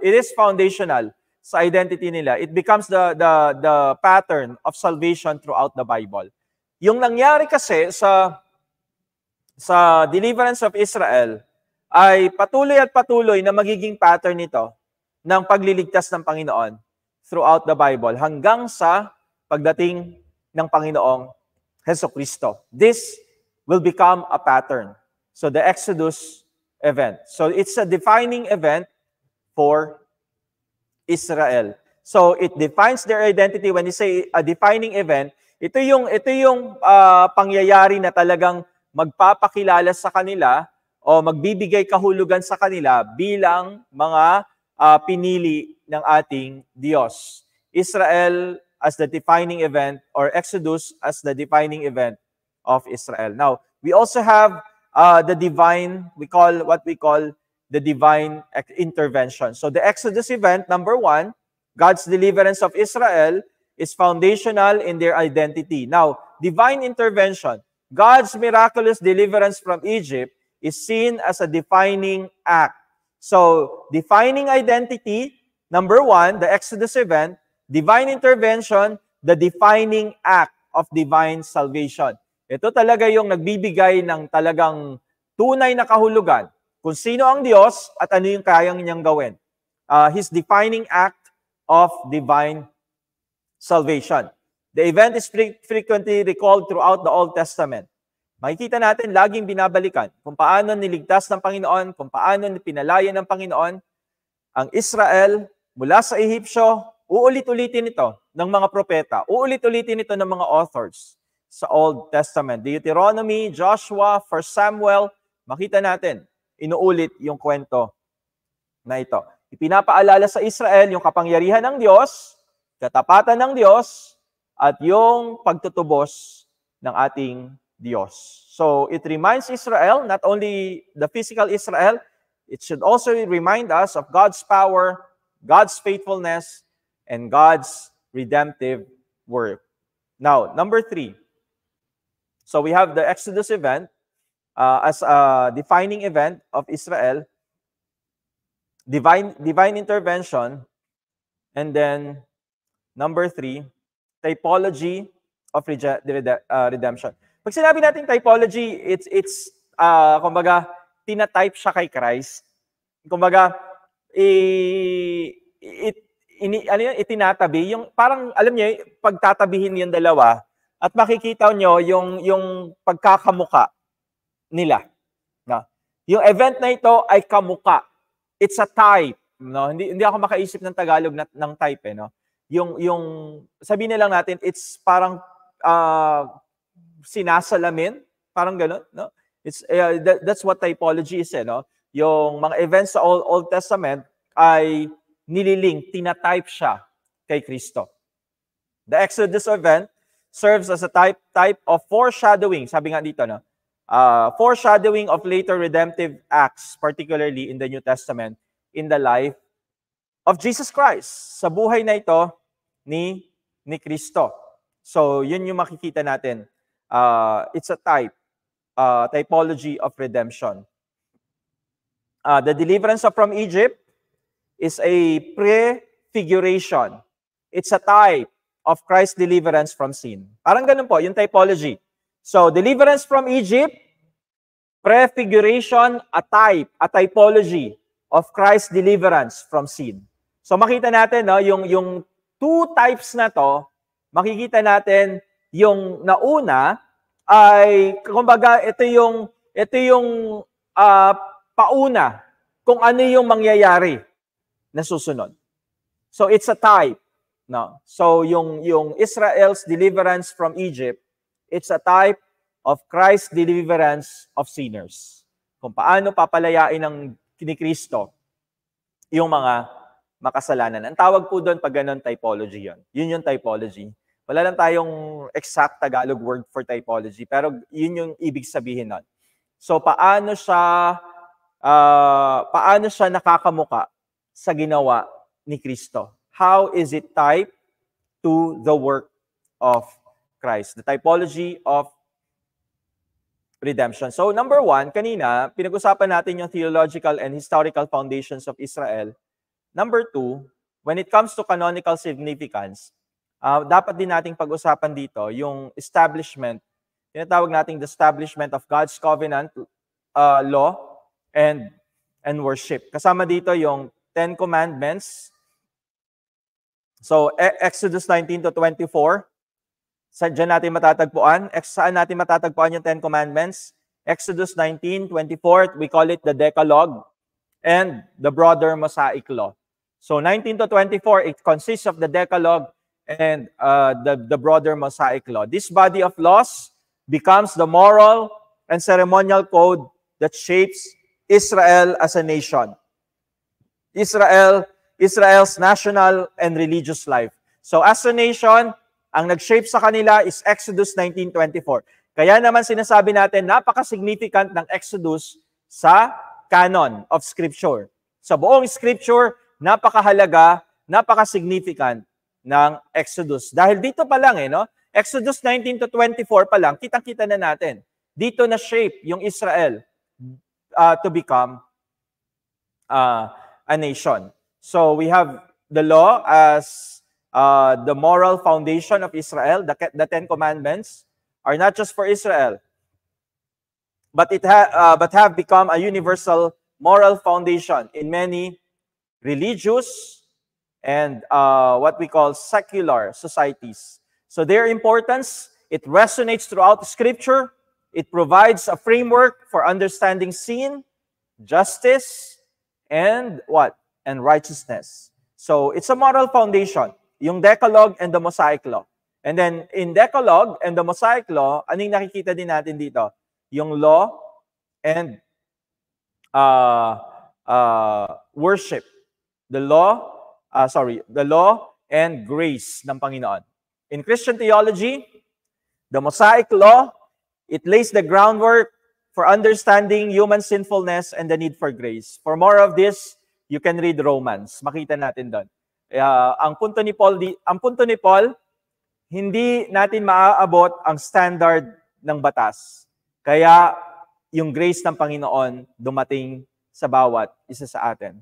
It is foundational sa identity nila. It becomes the pattern of salvation throughout the Bible. Yung nangyari kasi sa deliverance of Israel ay patuloy na magiging pattern nito ng pagliligtas ng Panginoon throughout the Bible hanggang sa pagdating ng Panginoong Hesukristo. This will become a pattern. So the Exodus event. So it's a defining event for Israel. So it defines their identity. When you say a defining event, ito yung pangyayari na talagang magpapakilala sa kanila o magbibigay kahulugan sa kanila bilang mga pinili ng ating Diyos. Israel as the defining event, or Exodus as the defining event of Israel. Now, we also have the divine, what we call the divine intervention. So the Exodus event, number 1, God's deliverance of Israel, is foundational in their identity. Now, divine intervention, God's miraculous deliverance from Egypt, is seen as a defining act. So, defining identity, number 1, the Exodus event, divine intervention, the defining act of divine salvation. Ito talaga yung nagbibigay ng talagang tunay na kahulugan kung sino ang Diyos at ano yung kayang niyang gawin. His defining act of divine salvation. The event is frequently recalled throughout the Old Testament. Makikita natin, laging binabalikan kung paano niligtas ng Panginoon, kung paano pinalaya ng Panginoon ang Israel mula sa Ehipsyo. Uulit-ulitin ito ng mga propeta. Uulit-ulitin ito ng mga authors sa Old Testament. Deuteronomy, Joshua, 1 Samuel, makita natin, inuulit yung kwento na ito. Ipinapaalala sa Israel yung kapangyarihan ng Diyos, katapatan ng Diyos, at yung pagtutubos ng ating Diyos. So, it reminds Israel, not only the physical Israel, it should also remind us of God's power, God's faithfulness, and God's redemptive work. Now, number 3. So, we have the Exodus event as a defining event of Israel, divine intervention, and then number 3, typology of redemption. Pag sinabi natin typology, it's kumbaga, tina-type siya kay Christ. Kumbaga, itinatabi. Yung parang, alam niyo, pagtatabihin yung dalawa, at makikita nyo yung pagkakamuka nila. No? Yung event na ito ay kamuka. It's a type. No? Hindi ako makaisip ng Tagalog ng type. No? Yung sabihin na lang natin, it's parang sinasalamin, parang gano'n, no? It's that's what typology is, no? Yung mga events sa Old Testament ay nililink, tina-type siya kay Kristo. The Exodus event serves as a type of foreshadowing, sabi nga dito, no? Foreshadowing of later redemptive acts, particularly in the New Testament, in the life of Jesus Christ. Sa buhay na ito ni Kristo. So, yun yung makikita natin. It's a typology of redemption. The deliverance from Egypt is a prefiguration. It's a type of Christ's deliverance from sin. Parang ganun po, yung typology. So, deliverance from Egypt, prefiguration, a typology of Christ's deliverance from sin. So, makita natin, no, yung two types na to, makikita natin yung nauna ay, kumbaga, ito yung pauna kung ano yung mangyayari na susunod. So, it's a type. No? So, yung Israel's deliverance from Egypt, it's a type of Christ's deliverance of sinners. kung paano papalayain ni Kristo yung mga makasalanan. Ang tawag po doon pag ganun, typology yun. Yun yung typology. Wala lang tayong exact Tagalog word for typology, pero yun yung ibig sabihin nun. So, paano siya nakakamuka sa ginawa ni Kristo? How is it typed to the work of Christ? The typology of redemption. So, number 1, kanina, pinag-usapan natin yung theological and historical foundations of Israel. Number 2, when it comes to canonical significance, dapat din nating pag-usapan dito yung establishment, tinatawag nating the establishment of God's covenant, law, and worship. Kasama dito yung 10 Commandments. So, Exodus 19 to 24, diyan natin matatagpuan. Saan natin matatagpuan yung 10 Commandments? Exodus 19:24, we call it the Decalogue, and the broader Mosaic Law. So 19 to 24, it consists of the Decalogue and the broader Mosaic Law. This body of laws becomes the moral and ceremonial code that shapes Israel as a nation. Israel's national and religious life. So as a nation, ang nag-shape sa kanila is Exodus 19:24. Kaya naman sinasabi natin, napaka-significant ng Exodus sa canon of Scripture. Sa buong Scripture, napakahalaga, napaka-significant ng Exodus. Dahil dito pa lang, Exodus 19 to 24 pa lang, kitang-kita na natin. Dito na shape yung Israel to become a nation. So we have the law as the moral foundation of Israel. The 10 Commandments are not just for Israel, but have become a universal moral foundation in many religious and what we call secular societies. So their importance, it resonates throughout the Scripture. It provides a framework for understanding sin, justice, and what? And righteousness. So it's a moral foundation, yung Decalogue and the Mosaic Law. And then in Decalogue and the Mosaic Law, anong nakikita din natin dito? Yung law and worship. The law and grace ng Panginoon. In Christian theology, the Mosaic Law, it lays the groundwork for understanding human sinfulness and the need for grace. For more of this, you can read Romans. Makita natin doon. Ang punto ni Paul, hindi natin maaabot ang standard ng batas. Kaya yung grace ng Panginoon dumating sa bawat isa sa atin.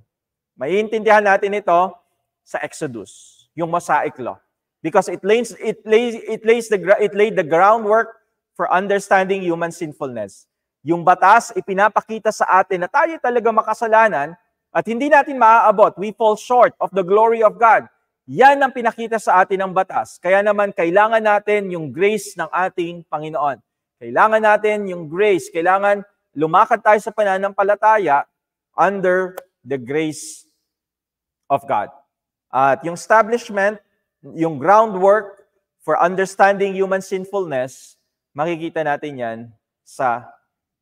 Maiintindihan natin ito sa Exodus, yung Mosaic Law. Because it laid the groundwork for understanding human sinfulness. Yung batas, ipinapakita sa atin na tayo talaga makasalanan at hindi natin maaabot. We fall short of the glory of God. Yan ang pinakita sa atin ng batas. Kaya naman, kailangan natin yung grace ng ating Panginoon. Kailangan natin yung grace. Kailangan lumakad tayo sa pananampalataya under the grace of God. At yung establishment, yung groundwork for understanding human sinfulness, makikita natin yan sa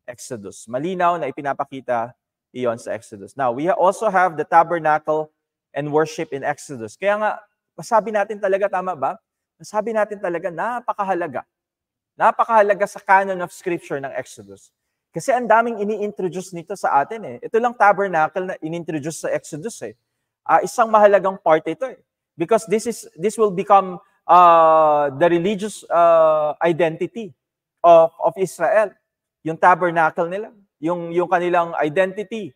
Exodus. Malinaw na ipinapakita iyon sa Exodus. Now, we also have the tabernacle and worship in Exodus. Kaya nga, masabi natin talaga, tama ba? Masabi natin talaga, napakahalaga. Napakahalaga sa canon of Scripture ng Exodus. Kasi ang daming ini-introduce nito sa atin . Ito lang tabernacle na in-introduce sa Exodus . Isang mahalagang part ito . Because this will become the religious identity of Israel. Yung tabernacle nila, yung kanilang identity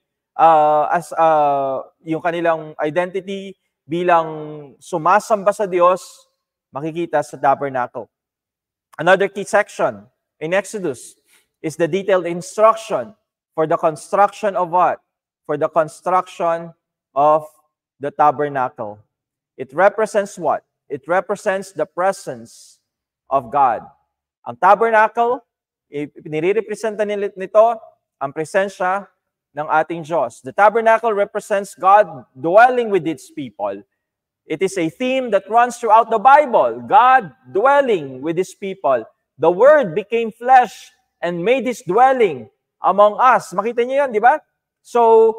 yung kanilang identity bilang sumasamba sa Diyos, makikita sa tabernacle. Another key section in Exodus is the detailed instruction for the construction of what? For the construction of the tabernacle. It represents what? It represents the presence of God. Ang tabernacle, nire-representa nito ang presensya ng ating Diyos. The tabernacle represents God dwelling with its people. It is a theme that runs throughout the Bible. God dwelling with His people. The Word became flesh and made His dwelling among us. Makita niyo yan, di ba? So,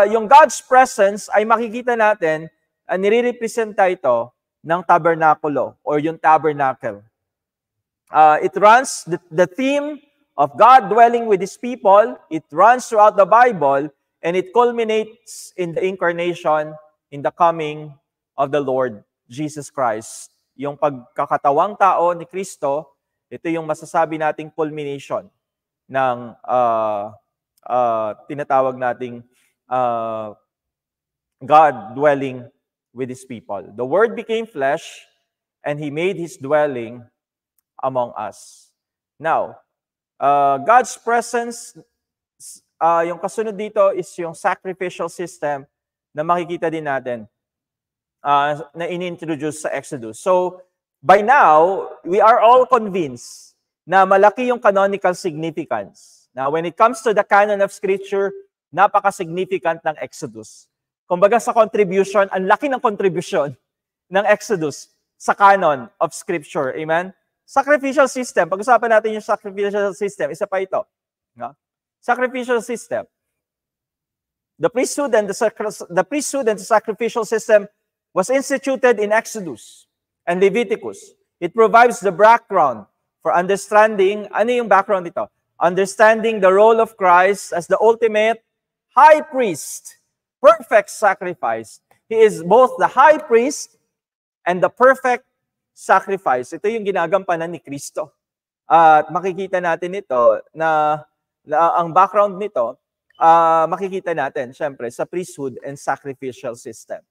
yung God's presence ay makikita natin, nire-representa ito ng tabernakulo or yung tabernacle. It runs the theme of God dwelling with His people. It runs throughout the Bible, and it culminates in the incarnation, in the coming of the Lord Jesus Christ. Yung pagkakatawang tao ni Kristo, ito yung masasabi nating culmination ng tinatawag nating God dwelling with His people. The Word became flesh, and He made His dwelling among us. Now, God's presence, yung kasunod dito is yung sacrificial system na makikita din natin na in-introduce sa Exodus. So, by now, we are all convinced na malaki yung canonical significance. Now, when it comes to the canon of Scripture, napaka-significant ng Exodus. Kumbaga sa contribution, ang laki ng contribution ng Exodus sa canon of Scripture. Amen? Sacrificial system. Pag-usapan natin yung sacrificial system. Isa pa ito. No? Sacrificial system. The priesthood and the sacrificial system was instituted in Exodus and Leviticus. It provides the background for understanding, ano yung background dito? Understanding the role of Christ as the ultimate high priest, perfect sacrifice. He is both the high priest and the perfect sacrifice. Ito yung ginagampanan ni Kristo. At makikita natin ito na ang background nito, makikita natin, syempre, sa priesthood and sacrificial system.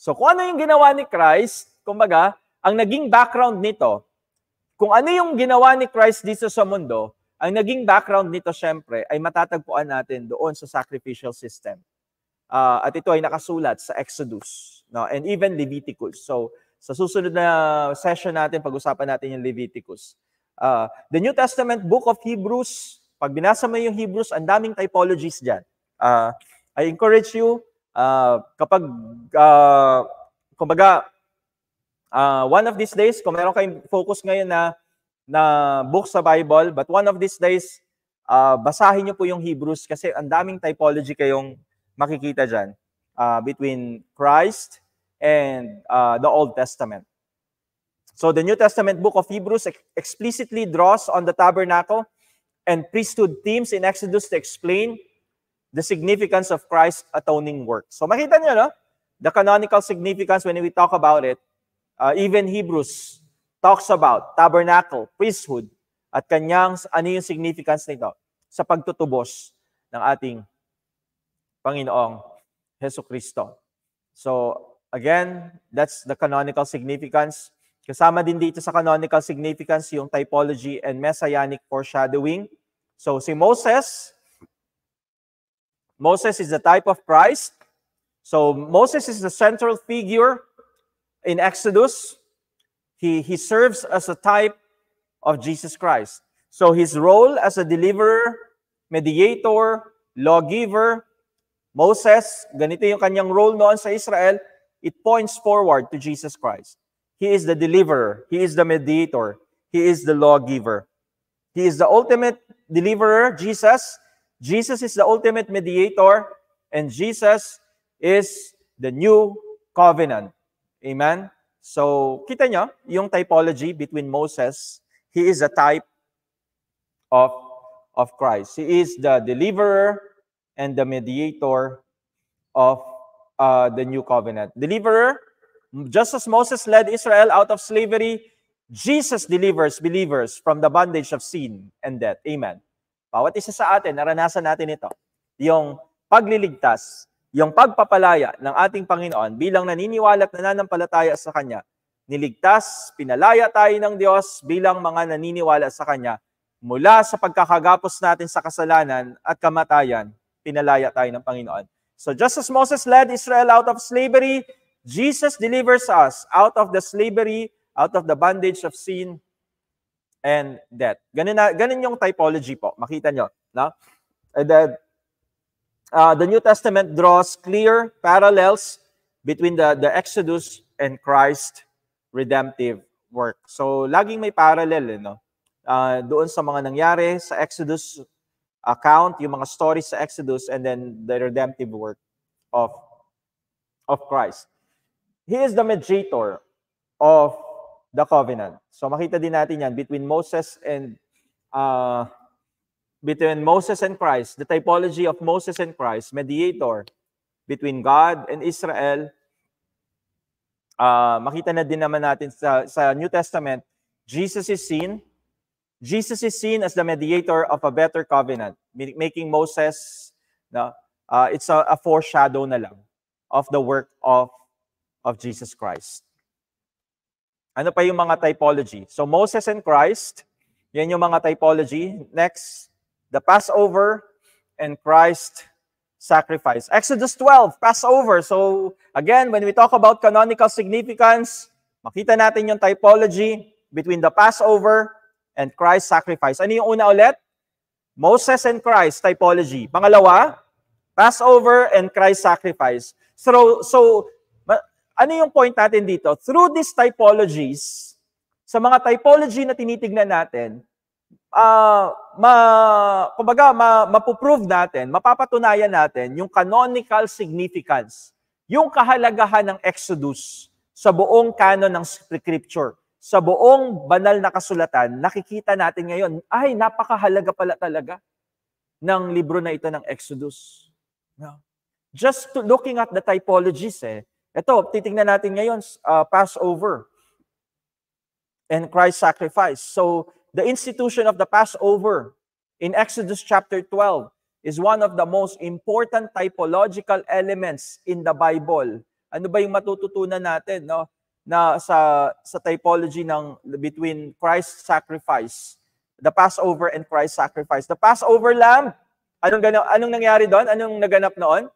So, kung ano yung ginawa ni Christ, kumbaga, ang naging background nito, kung ano yung ginawa ni Christ dito sa mundo, ang naging background nito, syempre, ay matatagpuan natin doon sa sacrificial system. At ito ay nakasulat sa Exodus, no? And even Leviticus. So, sa susunod na session natin, pag-usapan natin yung Leviticus. The New Testament book of Hebrews, pag binasa mo yung Hebrews, ang daming typologies dyan. I encourage you, kapag, kumbaga, one of these days, kung meron kayong focus ngayon na book sa Bible, but one of these days, basahin nyo po yung Hebrews kasi ang daming typology kayong makikita dyan between Christ and the Old Testament. So the New Testament book of Hebrews explicitly draws on the tabernacle and priesthood themes in Exodus to explain the significance of Christ's atoning work. So makita niyo, no? The canonical significance when we talk about it, even Hebrews talks about tabernacle, priesthood, at kanyang ano yung significance nito sa pagtutubos ng ating Panginoong Jesucristo. So, again, that's the canonical significance. Kasama din dito sa canonical significance yung typology and messianic foreshadowing. So, si Moses is the type of Christ. So, Moses is the central figure in Exodus. He serves as a type of Jesus Christ. So, his role as a deliverer, mediator, lawgiver, Moses, ganito yung kanyang role noon sa Israel, it points forward to Jesus Christ. He is the deliverer. He is the mediator. He is the lawgiver. He is the ultimate deliverer, Jesus. Jesus is the ultimate mediator. And Jesus is the new covenant. Amen? So, kita nyo, yung typology between Moses, he is a type of Christ. He is the deliverer and the mediator of the new covenant. Deliverer, just as Moses led Israel out of slavery, Jesus delivers believers from the bondage of sin and death. Amen. Bawat isa sa atin, naranasan natin ito. Yung pagliligtas, yung pagpapalaya ng ating Panginoon bilang naniniwala at nananampalataya sa Kanya. Niligtas, pinalaya tayo ng Diyos bilang mga naniniwala sa Kanya. Mula sa pagkakagapos natin sa kasalanan at kamatayan, pinalaya tayo ng Panginoon. So just as Moses led Israel out of slavery, Jesus delivers us out of the slavery, out of the bondage of sin and death. Ganun yung typology po. Makita nyo. No? And then, the New Testament draws clear parallels between the Exodus and Christ's redemptive work. So, laging may parallel, no? Doon sa mga nangyari sa Exodus, account, yung mga stories sa Exodus, and then the redemptive work of Christ. He is the mediator of the covenant. So makita din natin yan between Moses and Christ, the typology of Moses and Christ, mediator between God and Israel. Makita na din naman natin sa New Testament, Jesus is seen as the mediator of a better covenant, making Moses, it's a foreshadow na lang of the work of Jesus Christ. Ano pa yung mga typology? So Moses and Christ, yan yung mga typology. Next, the Passover and Christ sacrifice. Exodus 12, Passover. So again, when we talk about canonical significance, makita natin yung typology between the Passover and Christ sacrifice. Ano yung una ulit? Moses and Christ typology. Pangalawa, Passover and Christ sacrifice. So ano yung point natin dito? Through these typologies, sa mga typology na tinitignan natin, mapuprove natin, mapapatunayan natin yung canonical significance, yung kahalagahan ng Exodus sa buong canon ng Scripture, sa buong banal na kasulatan. Nakikita natin ngayon, ay, napakahalaga pala talaga ng libro na ito ng Exodus. Just looking at the typologies, ito, titingnan natin ngayon, Passover and Christ's sacrifice. So, the institution of the Passover in Exodus chapter 12 is one of the most important typological elements in the Bible. Ano ba yung matututunan natin, no? Na sa typology ng between Christ's sacrifice, the Passover and Christ's sacrifice. The Passover lamb, anong nangyari doon? Anong naganap noon?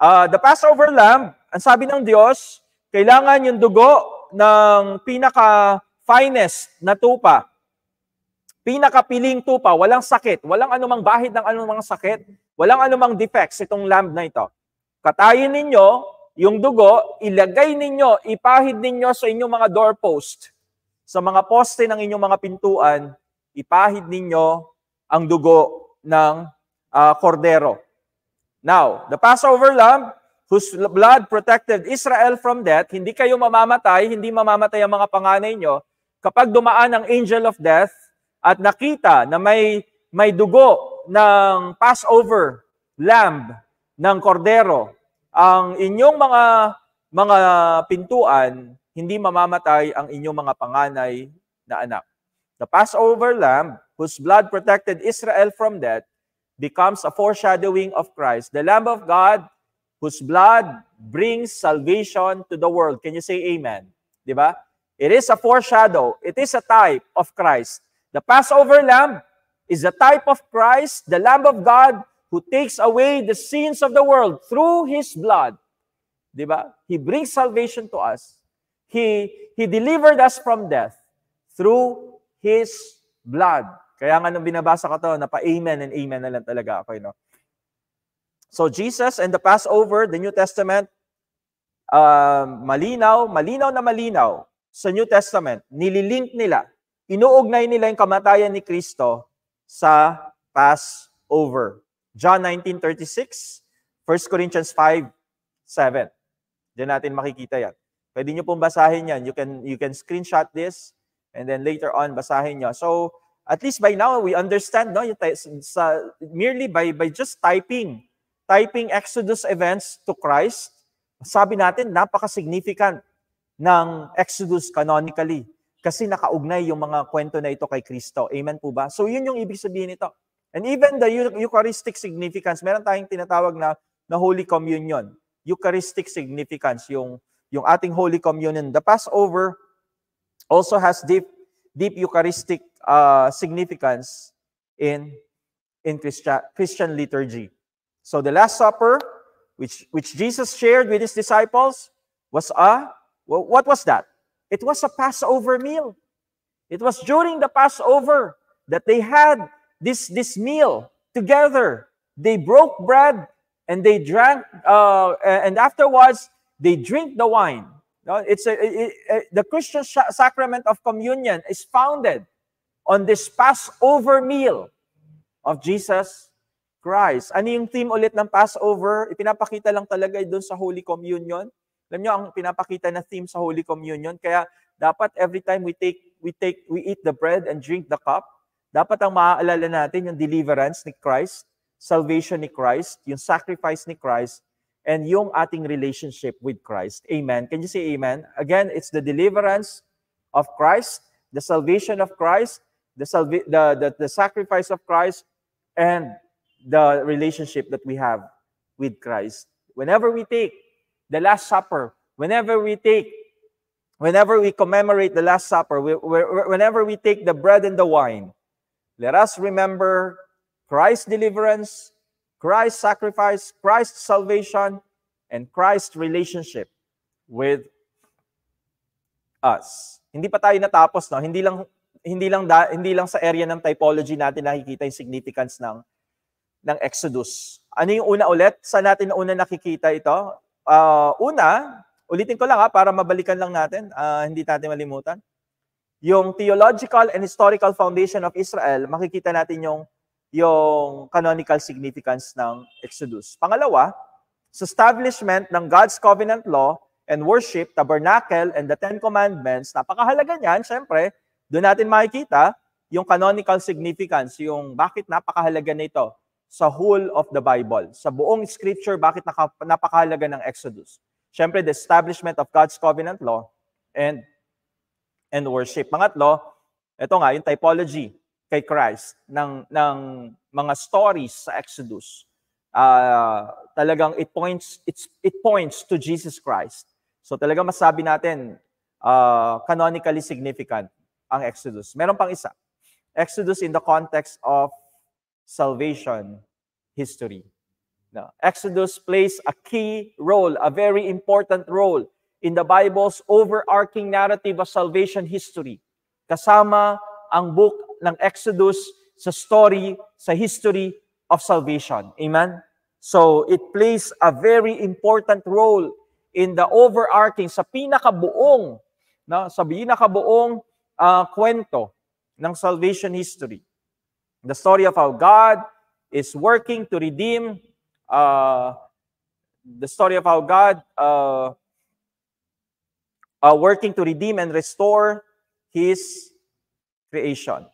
The Passover lamb, ang sabi ng Diyos, kailangan yung dugo ng pinaka-finest na tupa, pinakapiling tupa, walang sakit, walang anumang bahid ng anumang sakit, walang anumang defects itong lamb na ito. Katayin ninyo yung dugo, ilagay ninyo, ipahid ninyo sa inyong mga doorpost, sa mga poste ng inyong mga pintuan, ipahid ninyo ang dugo ng kordero. Now, the Passover lamb, whose blood protected Israel from death, hindi kayo mamamatay, hindi mamamatay ang mga panganay nyo, kapag dumaan ang angel of death at nakita na may dugo ng Passover lamb ng kordero, ang inyong mga pintuan, hindi mamamatay ang inyong mga panganay na anak. The Passover lamb, whose blood protected Israel from death, becomes a foreshadowing of Christ, the Lamb of God, whose blood brings salvation to the world. Can you say amen? Diba? It is a foreshadow. It is a type of Christ. The Passover lamb is a type of Christ, the Lamb of God, who takes away the sins of the world through His blood. Diba? He brings salvation to us. He delivered us from death through His blood. Kaya nga nung binabasa ko to, napa-amen and amen na lang talaga ako. No? So Jesus and the Passover, the New Testament, malinaw sa New Testament, nililink nila, inuugnay nila yung kamatayan ni Kristo sa Passover. John 19:36, 1 Corinthians 5:7. Diyan natin makikita yan. Pwede nyo pong basahin yan. You can screenshot this and then later on basahin nyo. So, at least by now, we understand, no? Merely by just typing Exodus events to Christ, sabi natin, napaka-significant ng Exodus canonically. Kasi nakaugnay yung mga kwento na ito kay Kristo. Amen po ba? So yun yung ibig sabihin nito. And even the Eucharistic significance, meron tayong tinatawag na Holy Communion. Eucharistic significance, yung ating Holy Communion. The Passover also has deep Eucharistic significance in Christian liturgy. So the Last Supper, which Jesus shared with His disciples, was what was that? It was a Passover meal. It was during the Passover that they had this meal together. They broke bread and they drank, and afterwards they drink the wine. No, the Christian sacrament of communion is founded on this Passover meal of Jesus Christ. Ano yung theme ulit ng Passover? Ipinapakita lang talaga doon sa Holy Communion. Alam niyo ang pinapakita na theme sa Holy Communion, kaya dapat every time we eat the bread and drink the cup, dapat ang maaalala natin yung deliverance ni Christ, salvation ni Christ, yung sacrifice ni Christ, and yung ating relationship with Christ. Amen. Can you say amen? Again, it's the deliverance of Christ, the salvation of Christ, the sacrifice of Christ, and the relationship that we have with Christ. Whenever we take the Last Supper, whenever we commemorate the Last Supper, whenever we take the bread and the wine, let us remember Christ's deliverance, Christ's sacrifice, Christ's salvation, and Christ's relationship with us. Hindi pa tayo natapos, no? Hindi lang sa area ng typology natin nakikita yung significance ng Exodus. Ano yung una ulit? Saan natin una nakikita ito? Ulitin ko lang para mabalikan lang natin, hindi natin malimutan. Yung theological and historical foundation of Israel, makikita natin yung canonical significance ng Exodus. Pangalawa, sa establishment ng God's covenant law and worship, tabernacle, and the Ten Commandments, napakahalaga niyan, syempre, doon natin makikita yung canonical significance, yung bakit napakahalaga nito sa whole of the Bible. Sa buong scripture, bakit napakahalaga ng Exodus? Siyempre, the establishment of God's covenant law and worship. Pangatlo, ito nga, yung typology kay Christ ng mga stories sa Exodus. Talagang it points to Jesus Christ. So talagang masabi natin, canonically significant ang Exodus. Meron pang isa. Exodus in the context of salvation history. Now, Exodus plays a key role, a very important role in the Bible's overarching narrative of salvation history. Kasama ang book ng Exodus sa story, sa history of salvation. Amen? So, it plays a very important role in the overarching, sa pinakabuong kwento ng salvation history. The story of how God is working to redeem, working to redeem and restore His creation.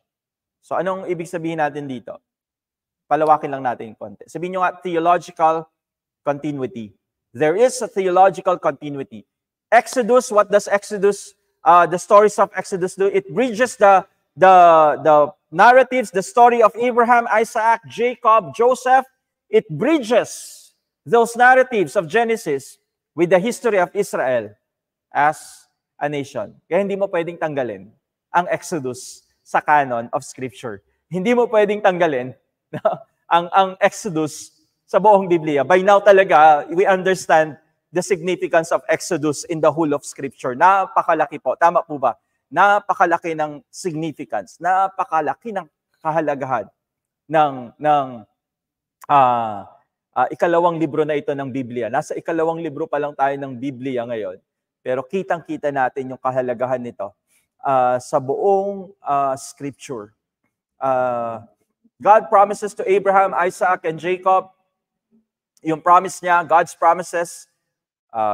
So anong ibig sabihin natin dito? Palawakin lang natin konti. Sabihin nyo nga, theological continuity. There is a theological continuity. Exodus, what does Exodus, the stories of Exodus do? It bridges the narratives, the story of Abraham, Isaac, Jacob, Joseph. It bridges those narratives of Genesis with the history of Israel as a nation. Kaya hindi mo pwedeng tanggalin ang Exodus sa canon of Scripture. Hindi mo pwedeng tanggalin ang Exodus sa buong Biblia. By now talaga, we understand the significance of Exodus in the whole of Scripture. Napakalaki po. Tama po ba? Napakalaki ng significance, napakalaki ng kahalagahan ng ikalawang libro na ito ng Biblia. Nasa ikalawang libro pa lang tayo ng Biblia ngayon, pero kitang-kita natin yung kahalagahan nito sa buong Scripture. God promises to Abraham, Isaac, and Jacob, yung promise niya, God's promises,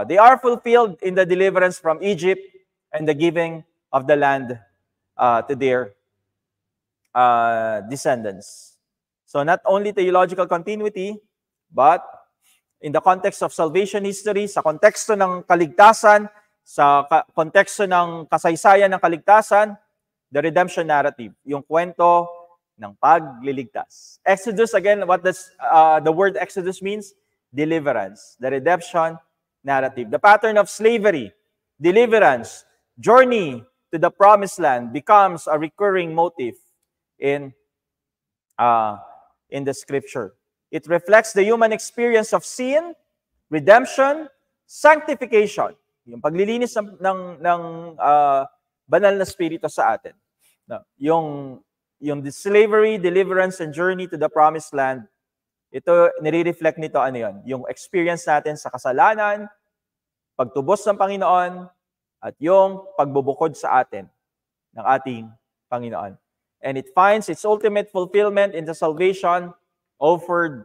they are fulfilled in the deliverance from Egypt and the giving of the land to their descendants. So not only theological continuity, but in the context of salvation history, sa konteksto ng kaligtasan, sa konteksto ng kasaysayan ng kaligtasan, the redemption narrative, yung kwento ng pagliligtas. Exodus, again, what does the word Exodus means? Deliverance, the redemption narrative. The pattern of slavery, deliverance, journey to the promised land becomes a recurring motif in the Scripture. It reflects the human experience of sin, redemption, sanctification. Yung paglilinis ng banal na spirito sa atin. Yung slavery, deliverance, and journey to the promised land, ito, nire-reflect nito ano yun? Yung experience natin sa kasalanan, pagtubos ng Panginoon, at yung pagbubukod sa atin ng ating Panginoon. And it finds its ultimate fulfillment in the salvation offered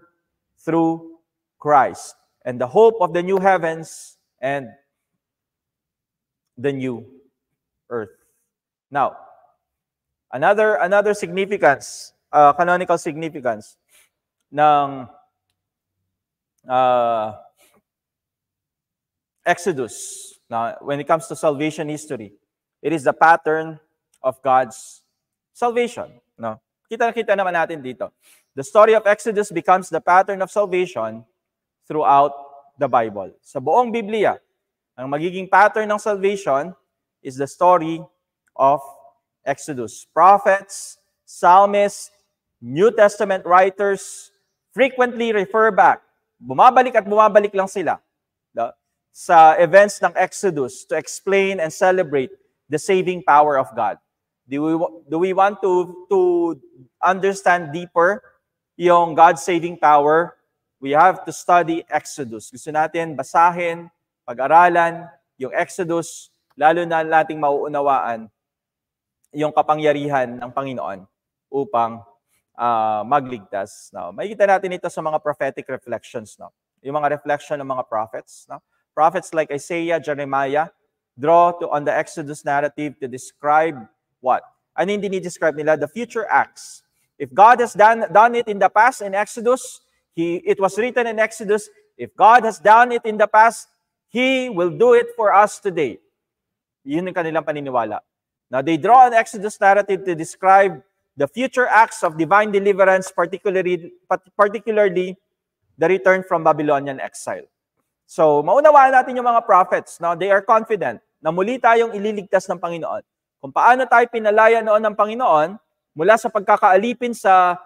through Christ, and the hope of the new heavens and the new earth. Now, another significance, canonical significance ng Exodus. Now, when it comes to salvation history, it is the pattern of God's salvation. No? Kita naman natin dito. The story of Exodus becomes the pattern of salvation throughout the Bible. Sa buong Biblia, ang magiging pattern ng salvation is the story of Exodus. Prophets, psalmists, New Testament writers frequently refer back. Bumabalik at bumabalik lang sila sa events ng Exodus to explain and celebrate the saving power of God. Do we want to understand deeper yung God's saving power? We have to study Exodus. Gusto natin basahin, pag-aralan yung Exodus, lalo na nating mauunawaan yung kapangyarihan ng Panginoon upang magligtas. No? Makikita natin ito sa mga prophetic reflections. No? Yung mga reflection ng mga prophets. No? Prophets like Isaiah, Jeremiah, draw on the Exodus narrative to describe what? Ano yung dinidescribe nila? The future acts. If God has done it in the past in Exodus, it was written in Exodus, if God has done it in the past, He will do it for us today. Yun yung kanilang paniniwala. Now, they draw on Exodus narrative to describe the future acts of divine deliverance, particularly the return from Babylonian exile. So, maunawaan natin yung mga prophets. Now, they are confident na muli tayong ililigtas ng Panginoon. Kung paano tayo pinalaya noon ng Panginoon, mula sa pagkakaalipin sa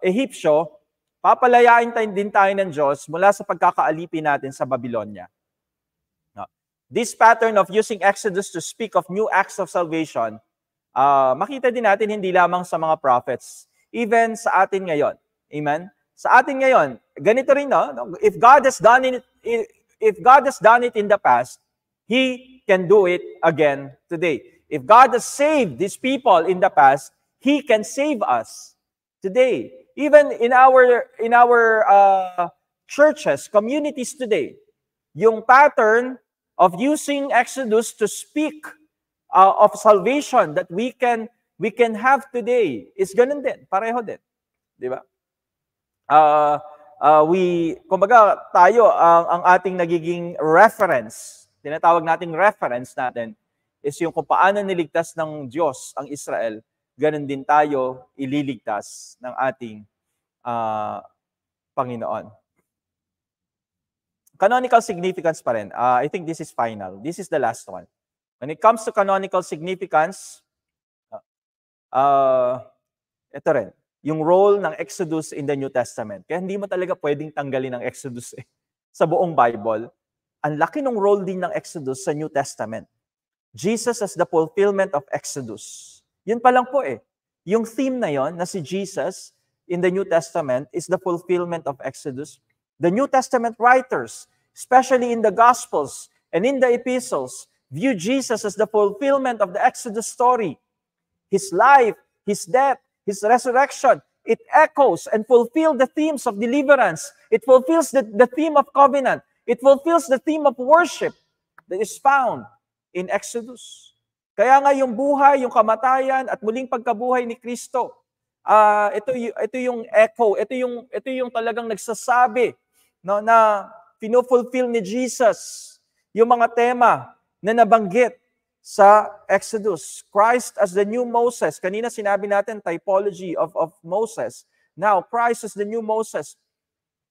Ehipsyo, papalayain din tayo ng Diyos mula sa pagkakaalipin natin sa Babylonia. Now, this pattern of using Exodus to speak of new acts of salvation, makita din natin hindi lamang sa mga prophets, even sa atin ngayon. Amen? Sa atin ngayon, ganito rin, no? If God has done it in the past, He can do it again today. If God has saved these people in the past, He can save us today. Even in our churches, communities today, yung pattern of using Exodus to speak of salvation that we can have today is ganun din, pareho din, di ba? Kumbaga tayo, ang ating nagiging reference, tinatawag nating reference natin, is yung kung paano niligtas ng Diyos ang Israel, ganun din tayo ililigtas ng ating Panginoon. Canonical significance pa rin. I think this is final. This is the last one. When it comes to canonical significance, ito rin. Yung role ng Exodus in the New Testament. Kaya hindi mo talaga pwedeng tanggalin ang Exodus sa buong Bible. Ang laki ng role din ng Exodus sa New Testament. Jesus as the fulfillment of Exodus. Yun pa lang po Yung theme na yon na si Jesus in the New Testament is the fulfillment of Exodus. The New Testament writers, especially in the Gospels and in the Epistles, view Jesus as the fulfillment of the Exodus story. His life, His death, His resurrection, it echoes and fulfills the themes of deliverance. It fulfills the theme of covenant. It fulfills the theme of worship that is found in Exodus. Kaya nga yung buhay, yung kamatayan, at muling pagkabuhay ni Kristo, ito yung echo, ito yung talagang nagsasabi, no, na pinufulfill ni Jesus yung mga tema na nabanggit sa Exodus. Christ as the new Moses. Kanina sinabi natin typology of Moses. Now, Christ as the new Moses.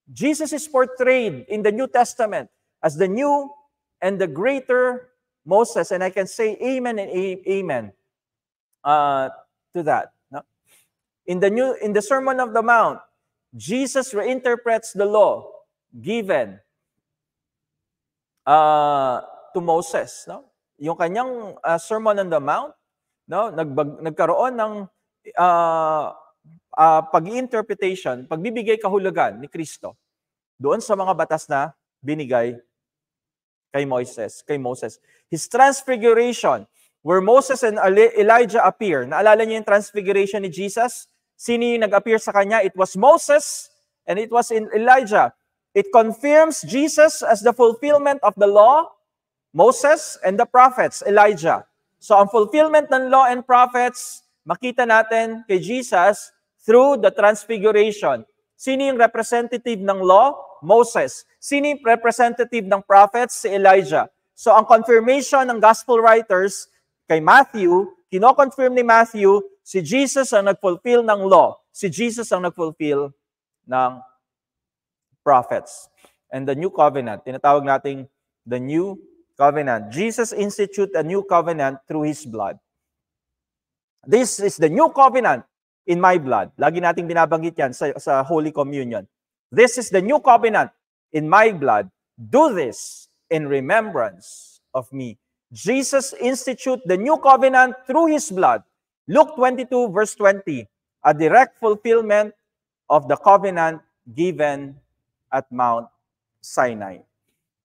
Jesus is portrayed in the New Testament as the new and the greater Moses. And I can say amen and amen to that. No? In the Sermon on the Mount, Jesus reinterprets the law given to Moses. No? Yung kanyang Sermon on the Mount, no, nagkaroon ng pag-interpretation, pagbibigay kahulugan ni Kristo doon sa mga batas na binigay kay Moses. His transfiguration, where Moses and Elijah appear. Naalala niyo yung transfiguration ni Jesus? Sino yung nag-appear sa kanya? It was Moses and it was in Elijah. It confirms Jesus as the fulfillment of the law, Moses, and the prophets, Elijah. So ang fulfillment ng law and prophets, makita natin kay Jesus through the transfiguration. Sino yung representative ng law? Moses. Sino yung representative ng prophets? Si Elijah. So ang confirmation ng gospel writers kay Matthew, kino-confirm ni Matthew, si Jesus ang nag-fulfill ng law. Si Jesus ang nag-fulfill ng prophets. And the new covenant, tinatawag nating the new covenant. Jesus instituted a new covenant through His blood. This is the new covenant in my blood. Lagi nating binabanggit yan sa Holy Communion. This is the new covenant in my blood. Do this in remembrance of me. Jesus instituted the new covenant through His blood. Luke 22 verse 20, a direct fulfillment of the covenant given at Mount Sinai.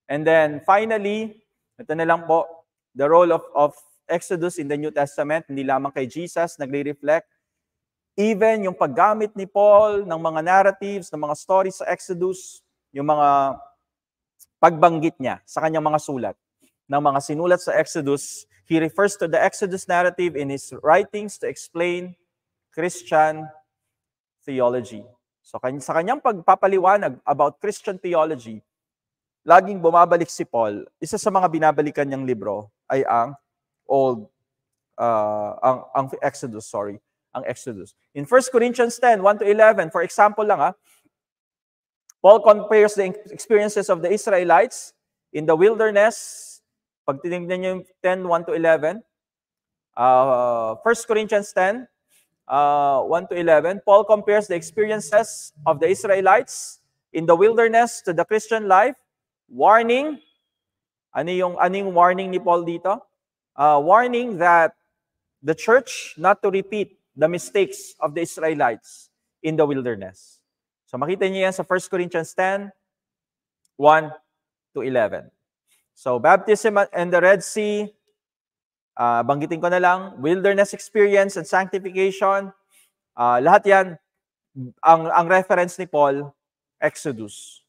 And then finally, ito na lang po, the role of Exodus in the New Testament, hindi lamang kay Jesus, nagre-reflect. Even yung paggamit ni Paul ng mga narratives, ng mga stories sa Exodus, yung mga pagbanggit niya sa kanyang mga sulat, ng mga sinulat sa Exodus, he refers to the Exodus narrative in his writings to explain Christian theology. So sa kanyang pagpapaliwanag about Christian theology, laging bumabalik si Paul. Isa sa mga binabalikan niyang libro ay ang Exodus, ang Exodus. In 1 Corinthians 10, 1-11, for example lang Paul compares the experiences of the Israelites in the wilderness. Pag tinignan niyo yung 10, 1-11, 1 Corinthians 10, 1-11, Paul compares the experiences of the Israelites in the wilderness to the Christian life. Warning. Ano yung warning ni Paul dito? Warning that the church not to repeat the mistakes of the Israelites in the wilderness. So makita niyo yan sa 1 Corinthians 10, 1-11. So baptism and the Red Sea, banggitin ko na lang, wilderness experience and sanctification, lahat yan, ang reference ni Paul, Exodus.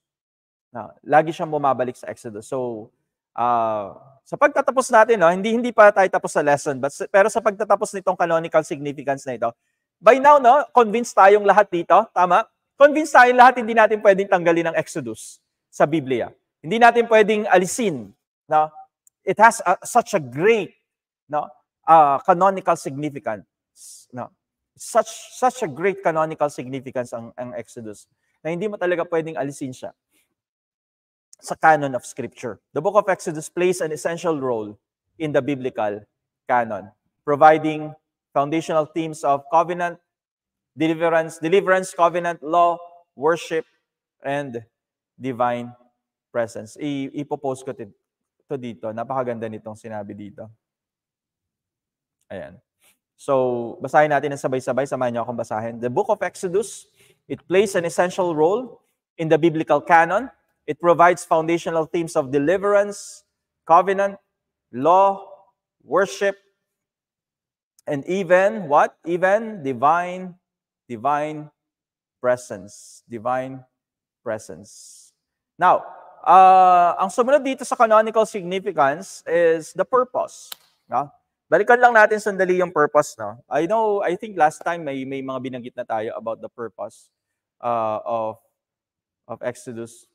Lagi siyang bumabalik sa Exodus. So, sa pagtatapos natin, hindi pa tayo tapos sa lesson, pero sa pagtatapos nitong canonical significance na ito, by now, convinced tayong lahat dito, tama? Convinced tayong lahat, hindi natin pwedeng tanggalin ang Exodus sa Biblia. Hindi natin pwedeng alisin. No? It has such a great canonical significance. No? Such a great canonical significance ang Exodus na hindi mo talaga pwedeng alisin siya sa canon of Scripture. The book of Exodus plays an essential role in the biblical canon, providing foundational themes of covenant, deliverance, covenant, law, worship, and divine presence. Ipopost ko ito dito. Napakaganda nitong sinabi dito. Ayan. So, basahin natin ng sabay-sabay. Samahan niyo akong basahin. The book of Exodus, it plays an essential role in the biblical canon. It provides foundational themes of deliverance, covenant, law, worship, and even what? Even divine presence. Divine presence. Now, ang sumunod dito sa canonical significance is the purpose. No? Balikan lang natin sandali yung purpose. No? I think last time may mga binanggit na tayo about the purpose of Exodus.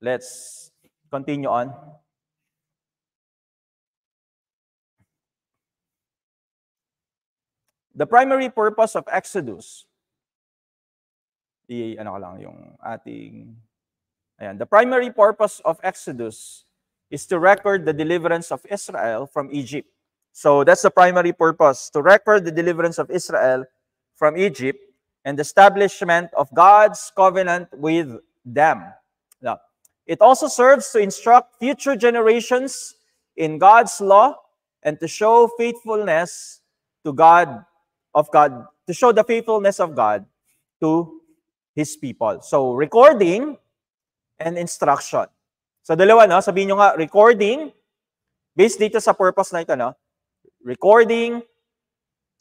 Let's continue on. The primary purpose of Exodus, the primary purpose of Exodus is to record the deliverance of Israel from Egypt. So that's the primary purpose, to record the deliverance of Israel from Egypt and the establishment of God's covenant with them. Now, it also serves to instruct future generations in God's law and to show faithfulness to to show the faithfulness of God to His people. So, recording and instruction. So, dalawa, sabihin nyo nga, recording, based dito sa purpose na ito, recording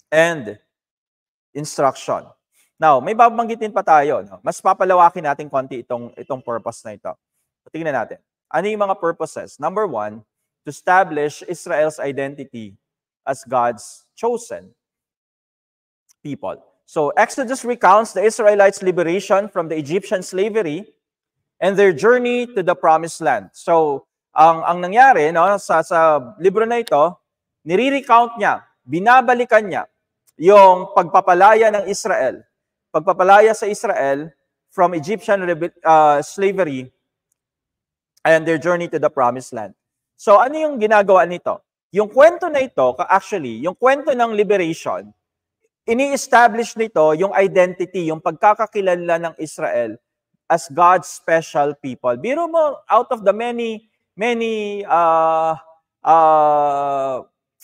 and instruction. Now, may babanggitin pa tayo. No? Mas papalawakin natin konti itong purpose na ito. Tingnan natin. Ano yung mga purposes? Number 1, to establish Israel's identity as God's chosen people. So, Exodus recounts the Israelites' liberation from the Egyptian slavery and their journey to the Promised Land. So, ang nangyari no, sa libro na ito, nire-recount niya, binabalikan niya yung pagpapalaya ng Israel, pagpapalaya sa Israel from Egyptian slavery and their journey to the Promised Land. So ano yung ginagawa nito? Yung kwento na ito, actually, yung kwento ng liberation, ini-establish nito yung identity, yung pagkakakilala ng Israel as God's special people. Biro mo, out of the many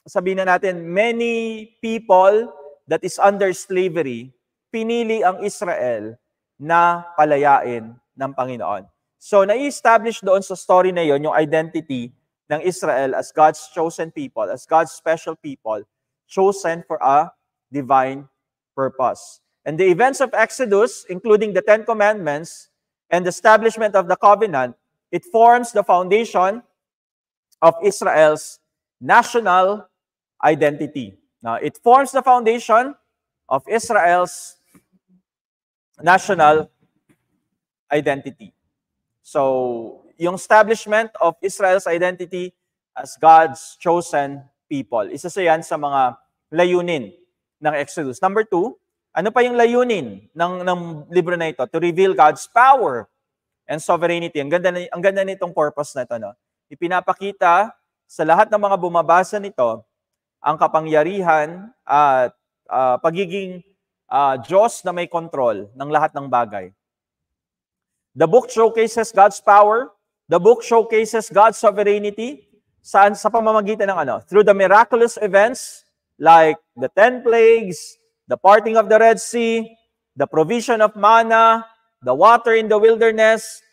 sabihin na natin, many people that is under slavery, pinili ang Israel na palayain ng Panginoon. So, na-establish doon sa story na yon yung identity ng Israel as God's chosen people, as God's special people, chosen for a divine purpose. And the events of Exodus, including the Ten Commandments and the establishment of the covenant, it forms the foundation of Israel's national identity. Now, it forms the foundation of Israel's national identity. So, yung establishment of Israel's identity as God's chosen people. Isa sa yan sa mga layunin ng Exodus. Number 2, ano pa yung layunin ng libro na ito? To reveal God's power and sovereignty. Ang ganda nitong purpose na ito. No? Ipinapakita sa lahat ng mga bumabasa nito ang kapangyarihan at pagiging Diyos na may control ng lahat ng bagay. The book showcases God's power. The book showcases God's sovereignty. Saan? Sa pamamagitan ng ano? Through the miraculous events like the 10 plagues, the parting of the Red Sea, the provision of manna, the water in the wilderness.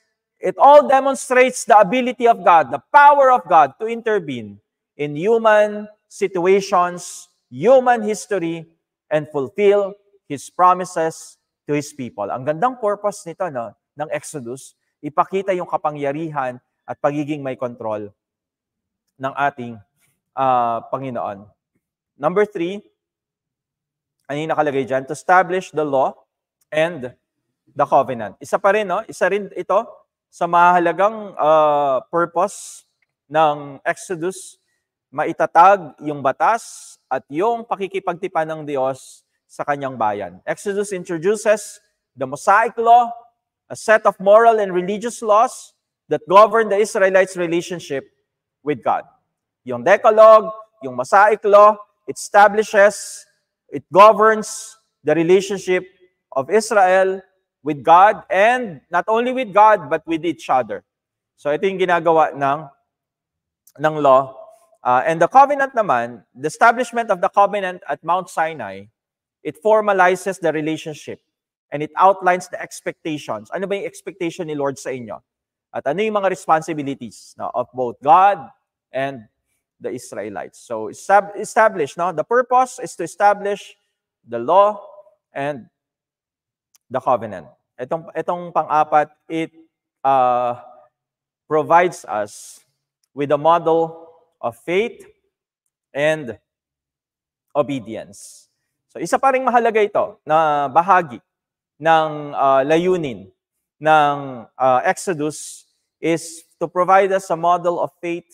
It all demonstrates the ability of God, the power of God to intervene in human situations, human history, and fulfill His promises to His people. Ang gandang purpose nito no, ng Exodus, ipakita yung kapangyarihan at pagiging may control ng ating Panginoon. Number 3, ano yung nakalagay dyan? To establish the law and the covenant. Isa pa rin, no? Isa rin ito sa mahalagang purpose ng Exodus, maitatag yung batas at yung pakikipagtipan ng Diyos sa kanyang bayan. Exodus introduces the Mosaic Law, a set of moral and religious laws that govern the Israelites' relationship with God. Yung Decalogue, yung Mosaic Law, it establishes, it governs the relationship of Israel with God, and not only with God, but with each other. So ito yung ginagawa ng law. And the covenant naman, the establishment of the covenant at Mount Sinai, it formalizes the relationship and it outlines the expectations. Ano ba yung expectation ni Lord sa inyo? At ano yung mga responsibilities of both God and the Israelites? So establish, no? The purpose is to establish the law and the covenant. Itong pang-apat, it provides us with a model of faith and obedience. So isa pa ring mahalaga ito na bahagi ng layunin ng Exodus is to provide us a model of faith,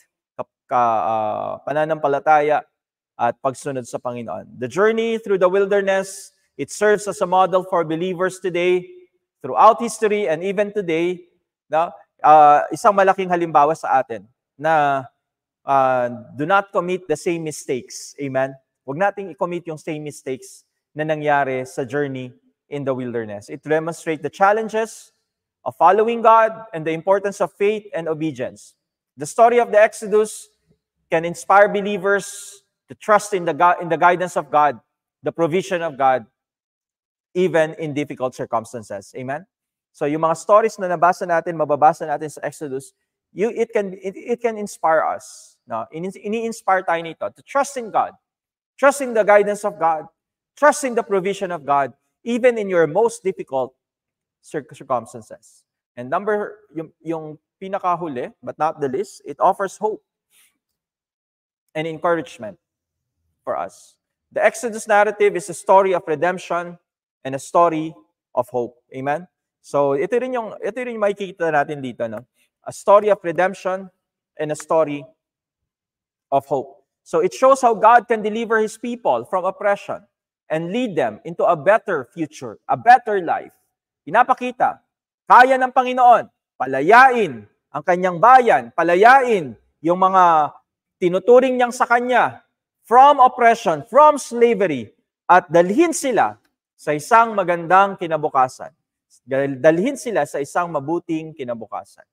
pananampalataya at pagsunod sa Panginoon. The journey through the wilderness, it serves as a model for believers today, throughout history and even today. No? Isang malaking halimbawa sa atin na do not commit the same mistakes. Amen? Huwag nating i-commit yung same mistakes na nangyari sa journey in the wilderness. It demonstrates the challenges of following God and the importance of faith and obedience. The story of the Exodus can inspire believers to trust in the guidance of God, the provision of God, even in difficult circumstances. Amen? So yung mga stories na mababasa natin sa Exodus, it can inspire us. No? Ini-inspire tayo nito to trust in God, trust in the guidance of God, trust in the provision of God, even in your most difficult circumstances. And yung pinakahuli, but not the least, it offers hope and encouragement for us. The Exodus narrative is a story of redemption and a story of hope. Amen? So ito rin yung makikita natin dito, no? A story of redemption and a story of hope. So it shows how God can deliver His people from oppression and lead them into a better future, a better life. Pinapakita, kaya ng Panginoon palayain ang kanyang bayan, palayain yung mga tinuturing niyang sa kanya from oppression, from slavery, at dalhin sila sa isang magandang kinabukasan. Dalhin sila sa isang mabuting kinabukasan.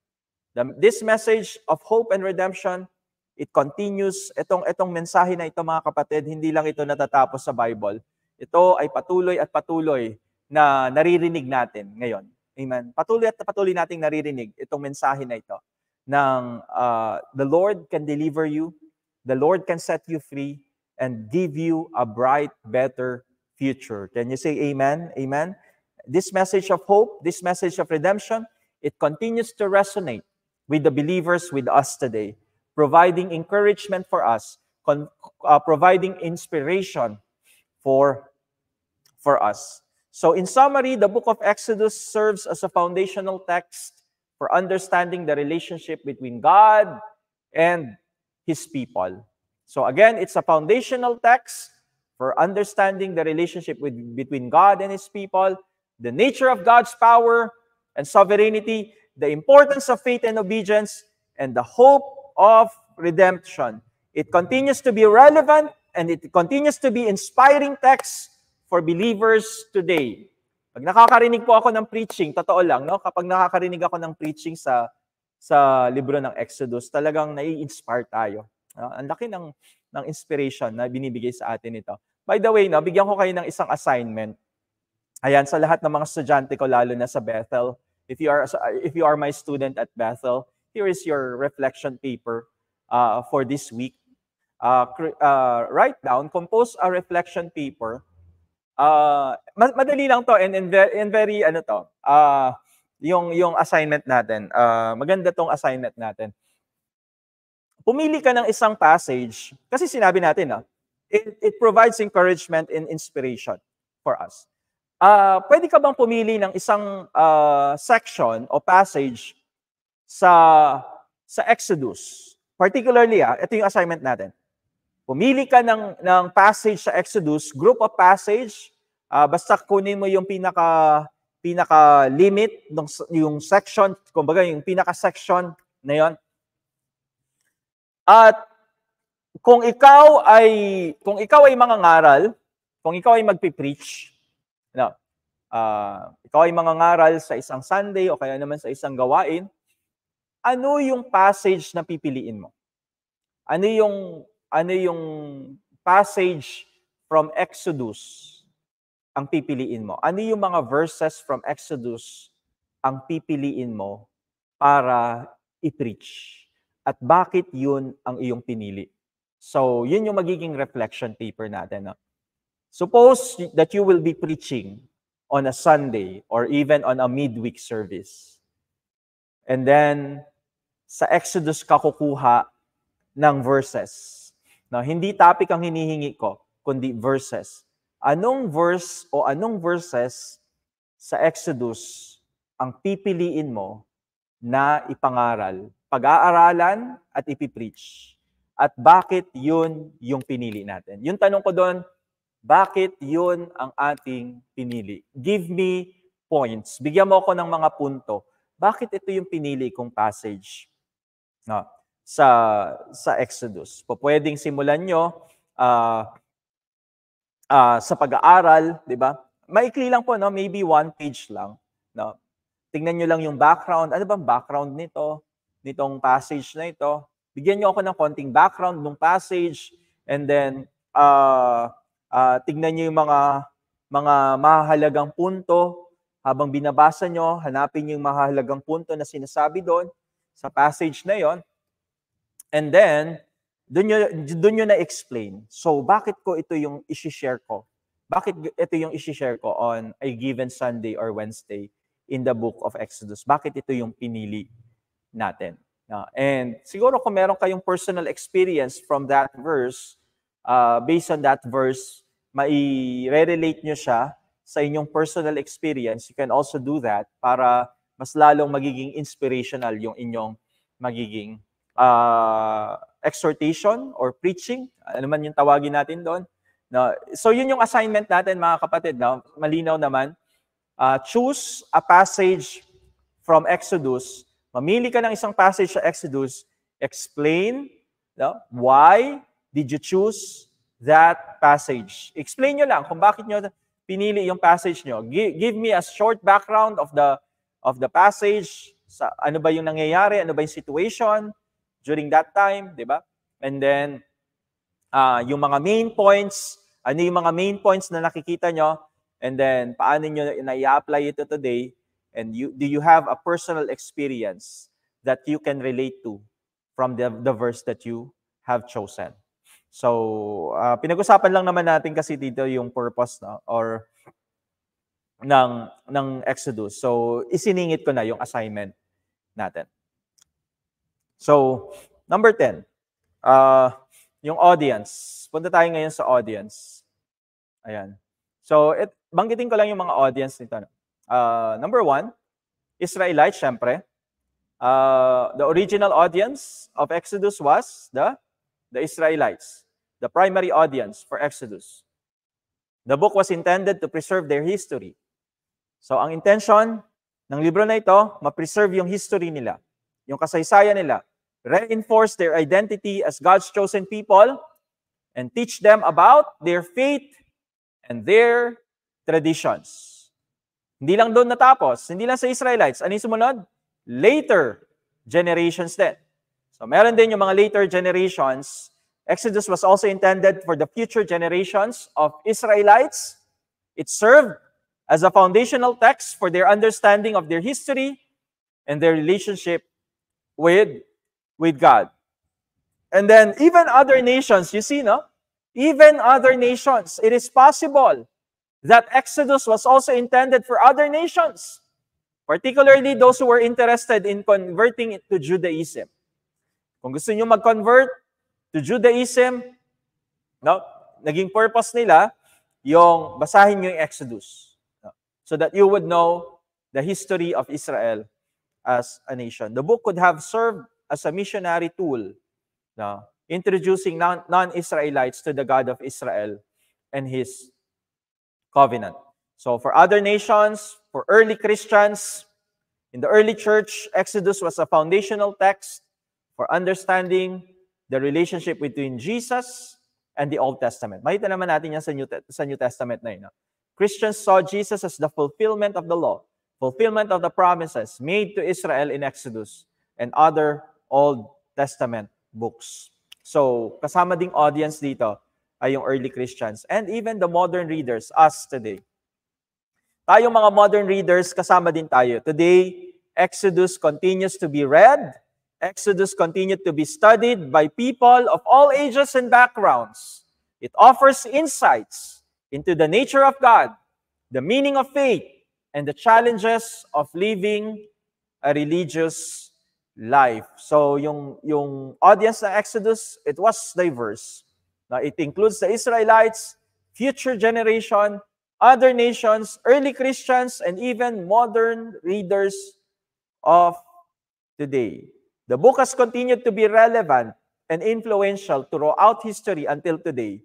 This message of hope and redemption, it continues. Itong mensahe na ito, mga kapatid, hindi lang ito natatapos sa Bible. Ito ay patuloy at patuloy na naririnig natin ngayon. Amen. Patuloy at patuloy nating naririnig itong mensahe na ito ng the Lord can deliver you, the Lord can set you free, and give you a bright, better future. Can you say amen? Amen? This message of hope, this message of redemption, it continues to resonate with the believers, with us today, providing encouragement for us, providing inspiration for us. So in summary, the book of Exodus serves as a foundational text for understanding the relationship between God and His people. So again, it's a foundational text for understanding the relationship between God and His people, the nature of God's power and sovereignty, the importance of faith and obedience, and the hope of redemption. It continues to be relevant and it continues to be inspiring text for believers today. Pag nakakarinig po ako ng preaching, totoo lang, no? Kapag nakakarinig ako ng preaching sa libro ng Exodus, talagang nai-inspire tayo. Ang laki ng inspiration na binibigay sa atin ito. By the way, no, bigyan ko kayo ng isang assignment. Ayan, sa lahat ng mga estudyante ko, lalo na sa Bethel. If you are my student at Bethel, here is your reflection paper for this week. Write down, compose a reflection paper. Madali lang to and very yung assignment natin. Maganda tong assignment natin. Pumili ka ng isang passage, kasi sinabi natin, it provides encouragement and inspiration for us. Pwede ka bang pumili ng isang section o passage sa Exodus? Particularly, ito yung assignment natin. Pumili ka ng passage sa Exodus, group of passage, basta kunin mo yung pinaka-limit, yung section, kumbaga yung pinaka-section na yon. At kung ikaw ay mangangaral, kung ikaw ay magpi-preach, ikaw ay mangangaral sa isang Sunday o kaya naman sa isang gawain, ano yung passage na pipiliin mo? Ano yung passage from Exodus ang pipiliin mo? Ano yung mga verses from Exodus ang pipiliin mo para i-preach? At bakit yun ang iyong pinili? So, yun yung magiging reflection paper natin. Suppose that you will be preaching on a Sunday or even on a midweek service. And then, sa Exodus ka kukuha ng verses. Now, hindi topic ang hinihingi ko, kundi verses. Anong verse o anong verses sa Exodus ang pipiliin mo na ipangaral, pag-aaralan at ipipreach? At bakit yun yung pinili natin? Yung tanong ko doon, bakit yun ang ating pinili? Give me points. Bigyan mo ako ng mga punto. Bakit ito yung pinili kong passage sa Exodus? Pwedeng simulan nyo sa pag-aaral, di ba? Maikli lang po, no? Maybe 1 page lang. No? Tingnan nyo lang yung background. Ano bang background nitong passage na ito? Bigyan nyo ako ng konting background ng passage, and then tingnan nyo yung mga mahalagang punto. Habang binabasa nyo, hanapin yung mahalagang punto na sinasabi doon sa passage na yon. And then, doon nyo na-explain. So, bakit ko ito yung isi-share ko Bakit ito yung isi-share ko on a given Sunday or Wednesday in the book of Exodus? Bakit ito yung pinili natin? And siguro kung meron kayong personal experience from that verse, based on that verse, mai-relate nyo siya sa inyong personal experience. You can also do that para mas lalong magiging inspirational yung inyong magiging exhortation or preaching. Ano man yung tawagin natin doon. No? So yun yung assignment natin mga kapatid. No? Malinaw naman. Choose a passage from Exodus. Mamili ka ng isang passage sa Exodus. Explain, no? Why did you choose that passage? Explain nyo lang kung bakit nyo pinili yung passage nyo. Give me a short background of the passage. Ano ba yung nangyayari? Ano ba yung situation during that time? Diba? And then, yung mga main points, ano yung mga main points na nakikita nyo, and then paano nyo na-i-apply ito today, and do you have a personal experience that you can relate to from the verse that you have chosen. So, pinag-usapan lang naman natin kasi dito yung purpose, no? Or ng Exodus. So, isiningit ko na yung assignment natin. So, number 10, yung audience. Punta tayo ngayon sa audience. Ayan. So, banggitin ko lang yung mga audience nito. Number 1, Israelites, syempre. The original audience of Exodus was the Israelites, the primary audience for Exodus. The book was intended to preserve their history. So, ang intention ng libro na ito, ma-preserve yung history nila, yung kasaysayan nila, reinforce their identity as God's chosen people, and teach them about their faith and their traditions. Hindi lang doon natapos, hindi lang sa Israelites. Ano yung sumunod? Later generations din. So meron din yung mga later generations. Exodus was also intended for the future generations of Israelites. It served as a foundational text for their understanding of their history and their relationship with God. And then even other nations, you see, no? Even other nations, it is possible that Exodus was also intended for other nations, particularly those who were interested in converting it to Judaism. Kung gusto niyo mag-convert to Judaism, no, naging purpose nila yung basahin niyo yung Exodus, no, so that you would know the history of Israel as a nation. The book could have served as a missionary tool, no, introducing non-Israelites to the God of Israel and His covenant. So for other nations, for early Christians, in the early church, Exodus was a foundational text for understanding the relationship between Jesus and the Old Testament. Makita naman natin yan sa New Testament na yun. No? Christians saw Jesus as the fulfillment of the law, fulfillment of the promises made to Israel in Exodus and other Old Testament books. So, kasama ding audience dito ay yung early Christians and even the modern readers, us today. Tayong mga modern readers, kasama din tayo. Today, Exodus continues to be read. Exodus continues to be studied by people of all ages and backgrounds. It offers insights into the nature of God, the meaning of faith, and the challenges of living a religious life. So, yung audience ng Exodus, it was diverse. Now, it includes the Israelites, future generation, other nations, early Christians, and even modern readers of today. The book has continued to be relevant and influential throughout history until today.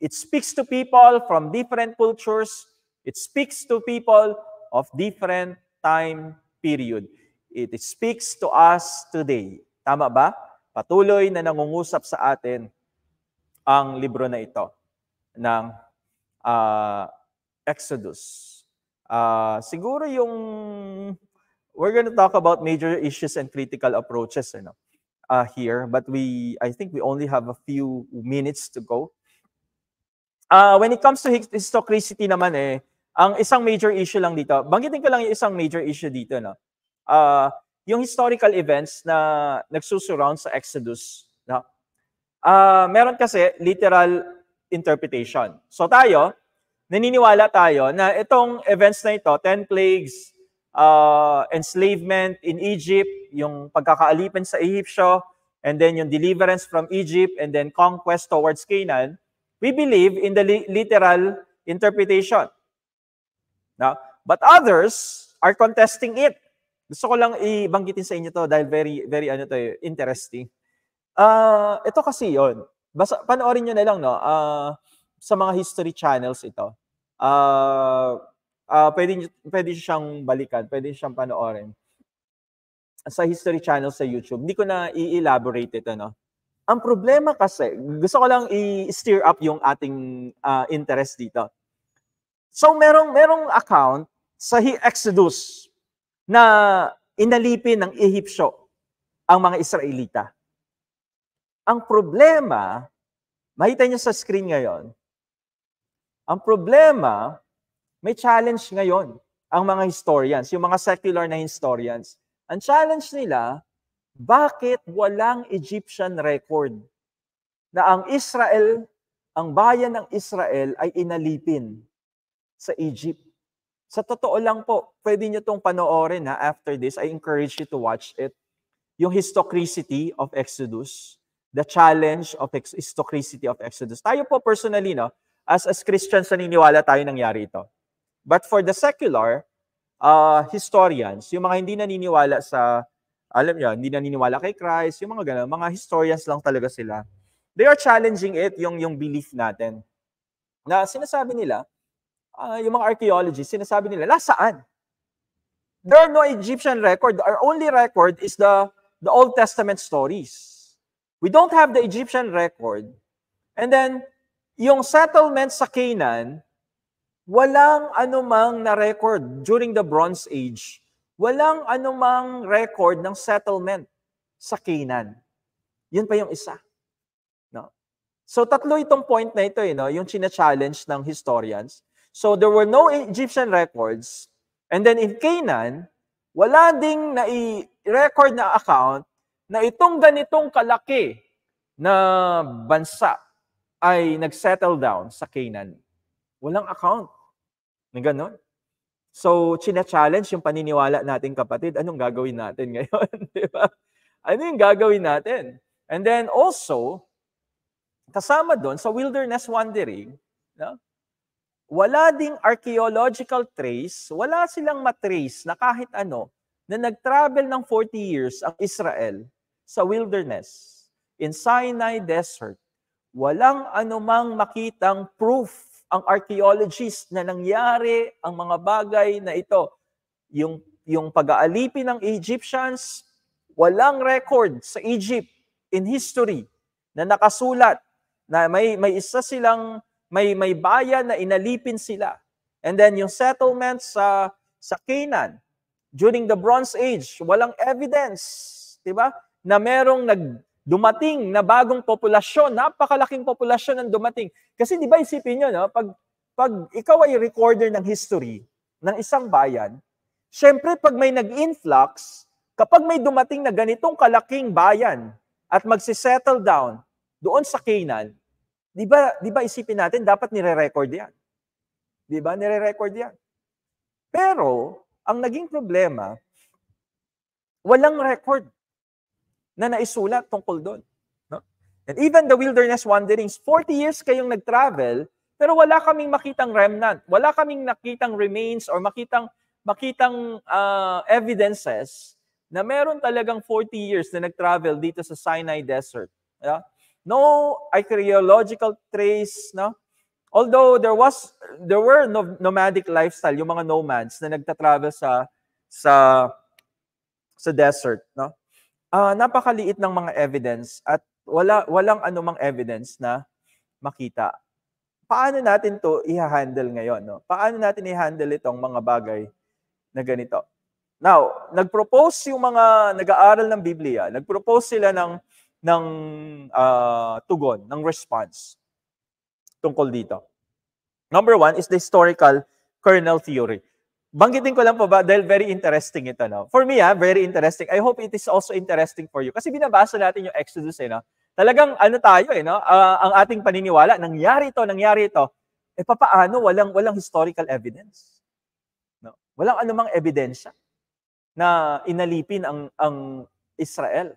It speaks to people from different cultures. It speaks to people of different time period. It speaks to us today. Tama ba? Patuloy na nangungusap sa atin ang libro na ito ng Exodus. Siguro we're going to talk about major issues and critical approaches here, but I think we only have a few minutes to go. When it comes to historicity naman ang isang major issue lang dito, banggitin ko lang yung isang major issue dito, no? Yung historical events na nagsusurround sa Exodus, no? Meron kasi literal interpretation. So tayo, naniniwala tayo na itong events na ito, 10 plagues, enslavement in Egypt, yung pagkakaalipin sa Egyptio, and then yung deliverance from Egypt, and then conquest towards Canaan, we believe in the literal interpretation. Now, but others are contesting it. Gusto ko lang ibanggitin sa inyo to dahil very interesting. Ito kasi yon. Basta panoorin niyo na lang, no, sa mga history channels ito. Pwede siyang balikan, pwede siyang panoorin sa history channel sa YouTube. Hindi ko na i-elaborate ito, no. Ang problema kasi, gusto ko lang i-steer up yung ating interest dito. So merong account sa Exodus na inalipin ng Ehipsyo ang mga Israelita. Ang problema, makita niyo sa screen ngayon, ang problema, may challenge ngayon ang mga historians, yung mga secular na historians. Ang challenge nila, bakit walang Egyptian record na ang Israel, ang bayan ng Israel ay inalipin sa Egypt? Sa totoo lang po, pwede nyo itong panoorin after this. I encourage you to watch it. Yung historicity of Exodus, the challenge of historicity of Exodus. Tayo po personally, no, as Christians, naniniwala tayo nangyari ito. But for the secular historians, yung mga hindi naniniwala sa, alam niyo, hindi naniniwala kay Christ, yung mga ganun, mga historians lang talaga sila. They are challenging it, yung belief natin. Na sinasabi nila, yung mga archaeologists, sinasabi nila, nasaan? There are no Egyptian record. Our only record is the Old Testament stories. We don't have the Egyptian record. And then, yung settlement sa Canaan, walang anumang na-record during the Bronze Age. Walang anumang record ng settlement sa Canaan. Yun pa yung isa. No? So, tatlo itong point na ito, no? Yung china-challenge ng historians. So, there were no Egyptian records. And then in Canaan, wala ding na-record na account na itong ganitong kalaki na bansa ay nag-settle down sa Canaan. Walang account na gano'n. So, china-challenge yung paniniwala nating kapatid, anong gagawin natin ngayon? Diba? Ano yung gagawin natin? And then also, kasama doon sa wilderness wandering, no? Wala ding archaeological trace, wala silang matrace na kahit ano, na nag-travel ng 40 years ang Israel sa wilderness, in Sinai Desert. Walang anumang makitang proof ang archaeologists na nangyari ang mga bagay na ito. Yung pag-aalipin ng Egyptians, walang record sa Egypt in history na nakasulat na may isa silang may bayan na inalipin sila. And then yung settlement sa Canaan during the Bronze Age, walang evidence, 'di ba? Na merong dumating na bagong populasyon, napakalaking populasyon ang dumating. Kasi 'di ba isipin niyo, no, pag ikaw ay recorder ng history ng isang bayan, syempre pag may nag-influx, kapag may dumating na ganitong kalaking bayan at magsisettle down doon sa Canaan, Di ba isipin natin, dapat nire-record yan. Di ba? Nire-record yan. Pero, ang naging problema, walang record na naisulat tungkol doon. No? And even the wilderness wanderings, 40 years kayong nag-travel, pero wala kaming makitang remnant. Wala kaming nakitang remains or makitang evidences na meron talagang 40 years na nag-travel dito sa Sinai Desert. Yeah? No archaeological trace, no? Although there were nomadic lifestyle, yung mga nomads na nagta-travel sa desert, no? Napakaliit ng mga evidence at walang anumang evidence na makita. Paano natin to i-handle ngayon, no? Paano natin i-handle itong mga bagay na ganito? Now, nag-propose yung mga nag-aaral ng Biblia, nag-propose sila ng tugon, ng response tungkol dito. Number one is the historical kernel theory. Banggitin ko lang po ba dahil very interesting ito, no? For me, very interesting. I hope it is also interesting for you. Kasi binabasa natin yung Exodus, no? Talagang ano tayo, no? Ang ating paniniwala, nangyari ito. papaano walang historical evidence? No? Walang anumang ebidensya na inalipin ang Israel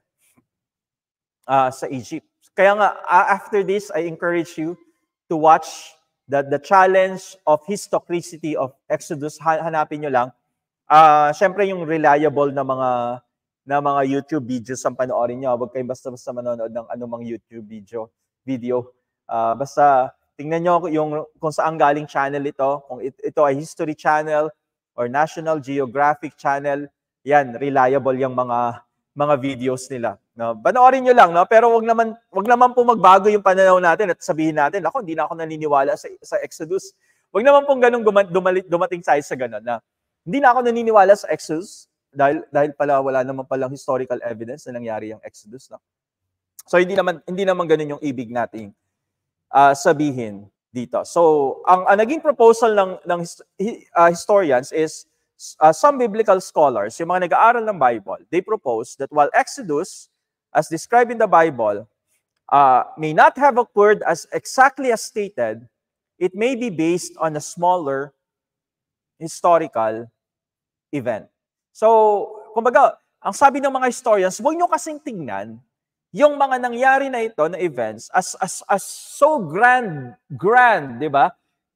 sa Egypt. Kaya nga, after this, I encourage you to watch the challenge of historicity of Exodus. Hanapin nyo lang. Siyempre yung reliable na mga YouTube videos ang panoorin nyo. Huwag kayong basta-basta manonood ng anumang YouTube video. Basta tingnan nyo kung saan galing channel ito. Kung ito ay History Channel or National Geographic Channel, yan, reliable yung mga videos nila. No? Panoorin nyo lang, no? Pero wag naman po magbago yung pananaw natin at sabihin natin, ako, hindi na ako naniniwala sa Exodus. Wag naman pong ganun dumating sa ganun na hindi na ako naniniwala sa Exodus dahil pala wala naman palang historical evidence na nangyari yung Exodus. No? So hindi naman ganun yung ibig nating sabihin dito. So ang naging proposal ng historians is some biblical scholars, yung mga nag-aaral ng Bible, they propose that while Exodus, as described in the Bible, may not have occurred as exactly as stated, it may be based on a smaller historical event. So, kumbaga, ang sabi ng mga historians, huwag nyo kasing tingnan yung mga nangyari na ito na events as so grand, di ba?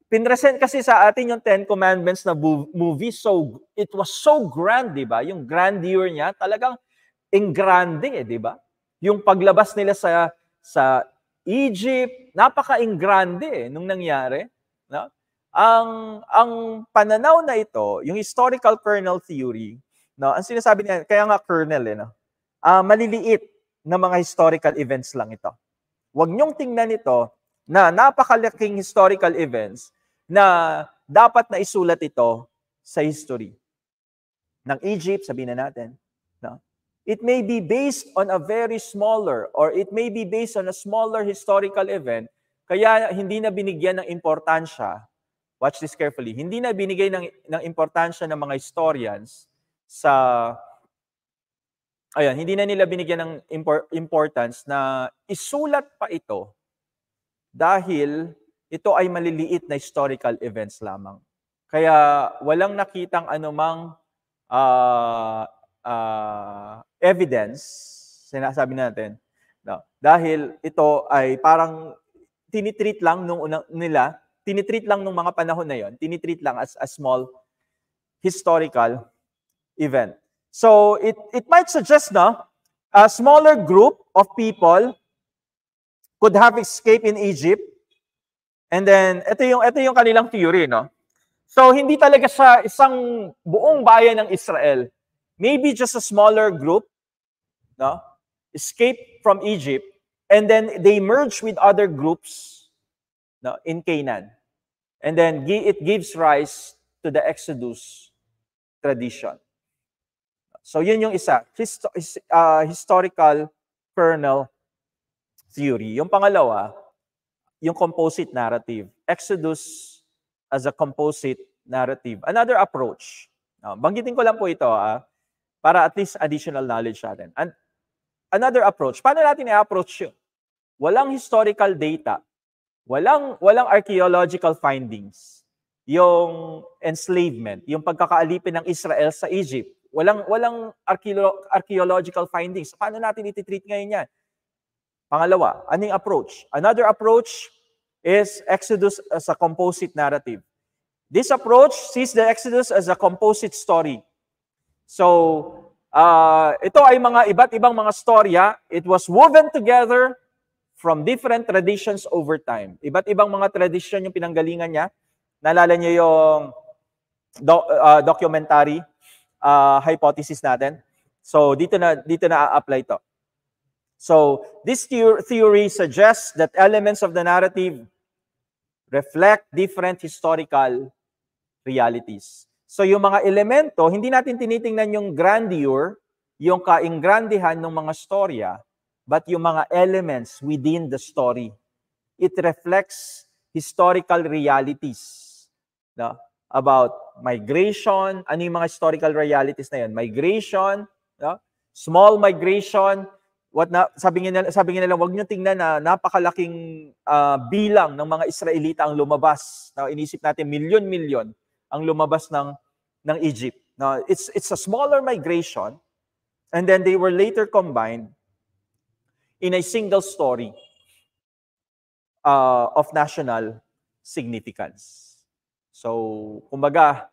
Pinresent kasi sa atin yung Ten Commandments na movie, so it was so grand, di ba? Yung grandeur niya, talagang engrande, di ba? Yung paglabas nila sa Egypt, napaka-engrande nung nangyari. No? Ang pananaw na ito, yung historical kernel theory, no? Ang sinasabi niya, kaya nga kernel, no? Maliliit na mga historical events lang ito. Huwag niyong tingnan ito na napakalaking historical events na dapat na isulat ito sa history ng Egypt, sabihin na natin. No? It may be based on a very smaller or it may be based on a smaller historical event, kaya hindi na binigyan ng importansya, watch this carefully, hindi na binigay ng importansya ng mga historians hindi na nila binigyan ng importance na isulat pa ito dahil ito ay maliliit na historical events lamang. Kaya walang nakitang anumang evidence, sinasabi natin, no? Dahil ito ay parang tinitreat lang nung mga panahon na yon, tinitreat lang as a small historical event. So it might suggest na a smaller group of people could have escaped in Egypt. And then, ito yung kanilang theory, no? So, hindi talaga siya isang buong bayan ng Israel. Maybe just a smaller group, no? Escape from Egypt, and then they merge with other groups, no, in Canaan. And then, it gives rise to the Exodus tradition. So, yun yung isa. Historical kernel theory. Yung pangalawa, yung composite narrative. Exodus as a composite narrative. Another approach. Banggitin ko lang po ito para at least additional knowledge natin. And another approach. Paano natin i-approach yun? Walang historical data. Walang archaeological findings. Yung enslavement, yung pagkakaalipin ng Israel sa Egypt. Walang archaeological findings. Paano natin iti-treat ngayon yan? Pangalawa, anong approach? Another approach is Exodus as a composite narrative. This approach sees the Exodus as a composite story. So, ito ay mga iba't ibang mga storya. It was woven together from different traditions over time. Iba't ibang mga tradition yung pinanggalingan niya. Naalala niyo yung documentary hypothesis natin. So, dito na apply to. So, this theory suggests that elements of the narrative reflect different historical realities. So, yung mga elemento, hindi natin tinitingnan yung grandeur, yung kaingrandihan ng mga storya, but yung mga elements within the story. It reflects historical realities. No? About migration, ano yung mga historical realities na yun? Migration, no? Small migration, sabi nga nila, wag niyo tingnan na napakalaking bilang ng mga Israelita ang lumabas. Now, inisip natin milyon-milyon ang lumabas ng Egypt. Now, it's a smaller migration, and then they were later combined in a single story of national significance. So, kumbaga,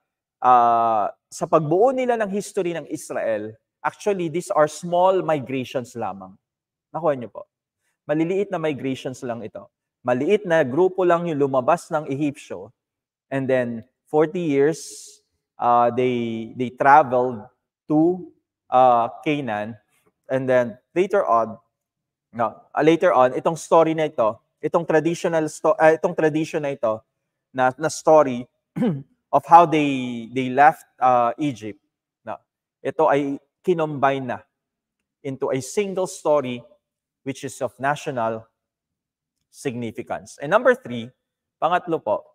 sa pagbuo nila ng history ng Israel, actually, these are small migrations lamang. Nakuha niyo po. Maliliit na migrations lang ito. Maliit na grupo lang yung lumabas ng Ehipsyo. And then, 40 years, they traveled to Canaan. And then, later on, itong story na ito, itong tradition na ito, na story of how they left Egypt, ito ay kinombine na into a single story which is of national significance. And number 3, pangatlo po.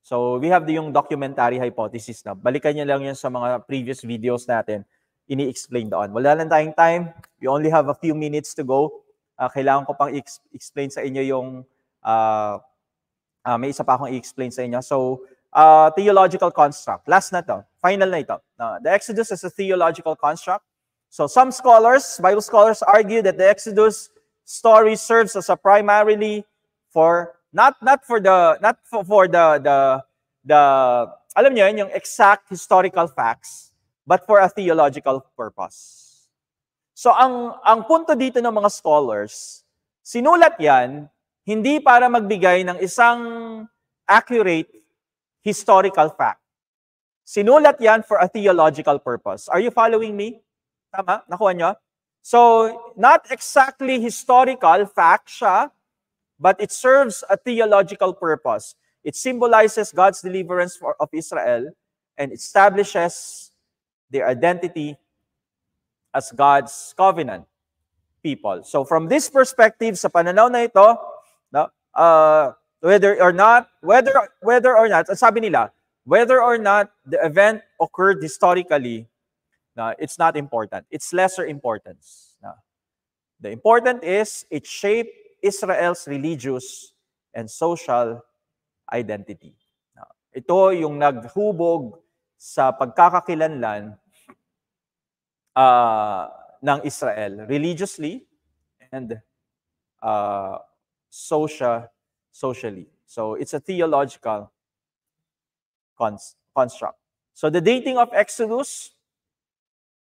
So we have yung documentary hypothesis na. Balikan niyo lang yan sa mga previous videos natin. Ini-explain doon. Wala lang tayong time. We only have a few minutes to go. Kailangan ko pang explain sa inyo yung may isa pa akong i-explain sa inyo. So, theological construct. Last na to. Final na ito. The Exodus is a theological construct. So some scholars, Bible scholars, argue that the Exodus story serves as a primarily for not for the alam niyo yun, yung exact historical facts, but for a theological purpose. So ang punto dito ng mga scholars, sinulat yan hindi para magbigay ng isang accurate historical fact. Sinulat yan for a theological purpose. Are you following me? Tama? Nakuha nyo? So, not exactly historical fact siya, but it serves a theological purpose. It symbolizes God's deliverance of Israel and establishes their identity as God's covenant people. So, from this perspective, sa pananaw na ito, whether or not, sabi nila, whether or not the event occurred historically, it's not important. It's lesser importance. The important is it shaped Israel's religious and social identity. Ito yung naghubog sa pagkakakilanlan ng Israel religiously and socially. So it's a theological construct. So the dating of Exodus,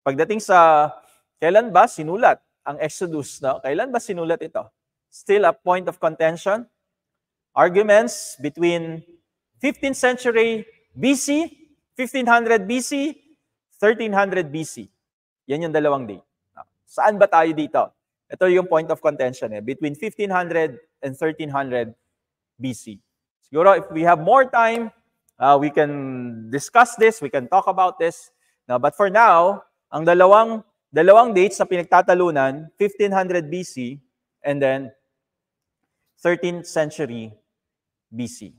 pagdating sa kailan ba sinulat ang Exodus, no? Kailan ba sinulat ito? Still a point of contention. Arguments between 15th century BC, 1500 BC, 1300 BC. Yan yung dalawang date. Saan ba tayo dito? Ito yung point of contention between 1500 and 1300 BC. Siguro if we have more time, we can discuss this, we can talk about this. Now, but for now, ang dalawang dates na pinagtatalunan, 1500 BC and then 13th century BC.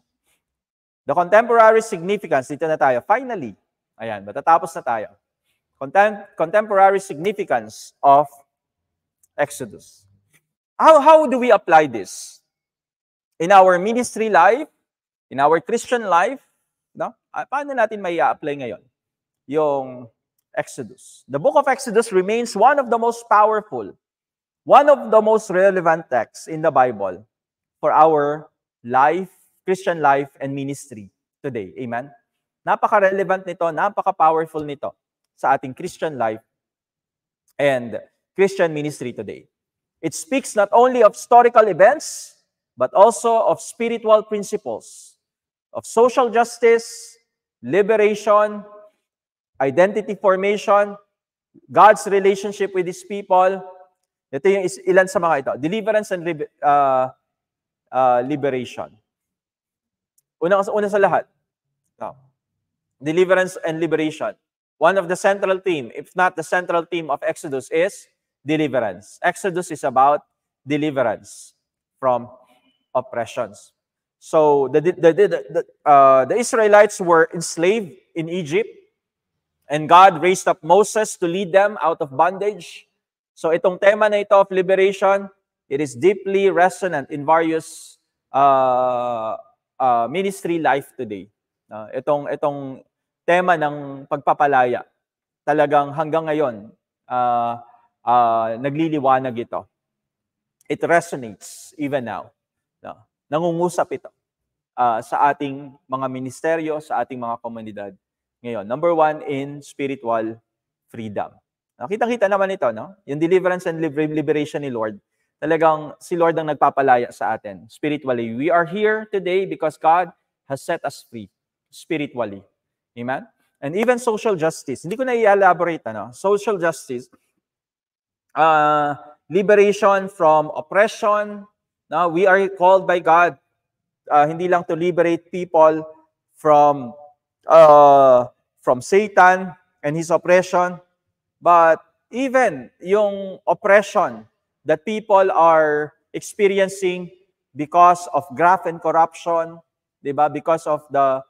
The contemporary significance, dito na tayo. Finally, ayan, matatapos na tayo. Contemporary significance of Exodus. How do we apply this? In our ministry life, in our Christian life, no? Paano natin may apply ngayon? Yung Exodus. The book of Exodus remains one of the most powerful, one of the most relevant texts in the Bible for our life, Christian life, and ministry today. Amen? Napaka-relevant nito, napaka-powerful nito sa ating Christian life and Christian ministry today. It speaks not only of historical events, but also of spiritual principles, of social justice, liberation, identity formation, God's relationship with His people. Ito yung ilan sa mga ito. Deliverance and liberation. Una sa lahat. Deliverance and liberation. One of the central theme, if not the central theme of Exodus is deliverance. Exodus is about deliverance from oppressions. So the Israelites were enslaved in Egypt, and God raised up Moses to lead them out of bondage. So itong tema na ito of liberation, it is deeply resonant in various ministry life today. Itong tema ng pagpapalaya, talagang hanggang ngayon, nagliliwanag ito. It resonates even now. Nangungusap ito sa ating mga ministeryo, sa ating mga komunidad ngayon. Number 1, in spiritual freedom. Nakita-kita naman ito, no? Yung deliverance and liberation ni Lord. Talagang si Lord ang nagpapalaya sa atin spiritually. We are here today because God has set us free spiritually. Amen? And even social justice. Hindi ko na i-elaborate, ano? Social justice, liberation from oppression. No? We are called by God hindi lang to liberate people from Satan and his oppression, but even yung oppression that people are experiencing because of graft and corruption, diba? Because of the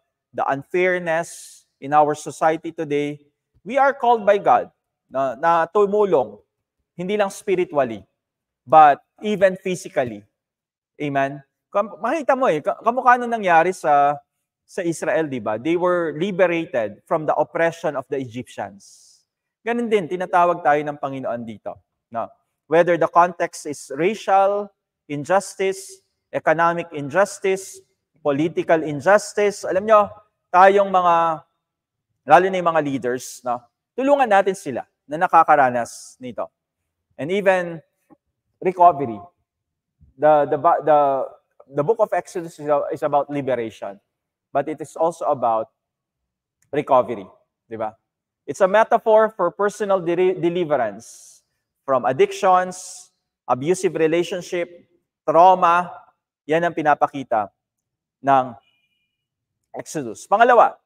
unfairness in our society today, we are called by God na tumulong, hindi lang spiritually, but even physically. Amen? Makita mo kamukha nung nangyari sa Israel, di ba? They were liberated from the oppression of the Egyptians. Ganun din, tinatawag tayo ng Panginoon dito. No? Whether the context is racial injustice, economic injustice, political injustice, alam nyo, tayong lalo na yung mga leaders, no? Tulungan natin sila na nakakaranas nito. And even recovery. The book of Exodus is about liberation, but it is also about recovery, di ba? It's a metaphor for personal deliverance from addictions, abusive relationship, trauma. Yan ang pinapakita ng Exodus. Pangalawa,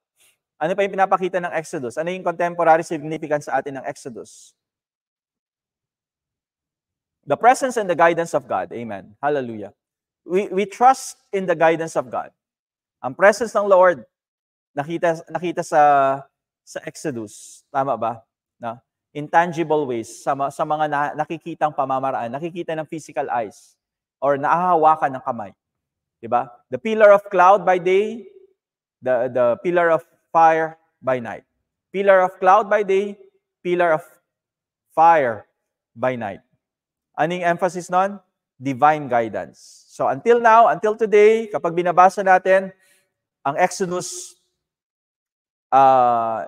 ano pa yung pinapakita ng Exodus? Ano yung contemporary significance sa atin ng Exodus? The presence and the guidance of God. Amen. Hallelujah. We trust in the guidance of God. Ang presence ng Lord, nakita sa Exodus. Tama ba? No? In tangible ways, sa mga nakikitang pamamaraan, nakikita ng physical eyes, or naahawakan ng kamay. Diba? The pillar of cloud by day, the pillar of fire by night. Pillar of cloud by day, pillar of fire by night. Anong emphasis nun? Divine guidance. So until now, until today, kapag binabasa natin ang Exodus,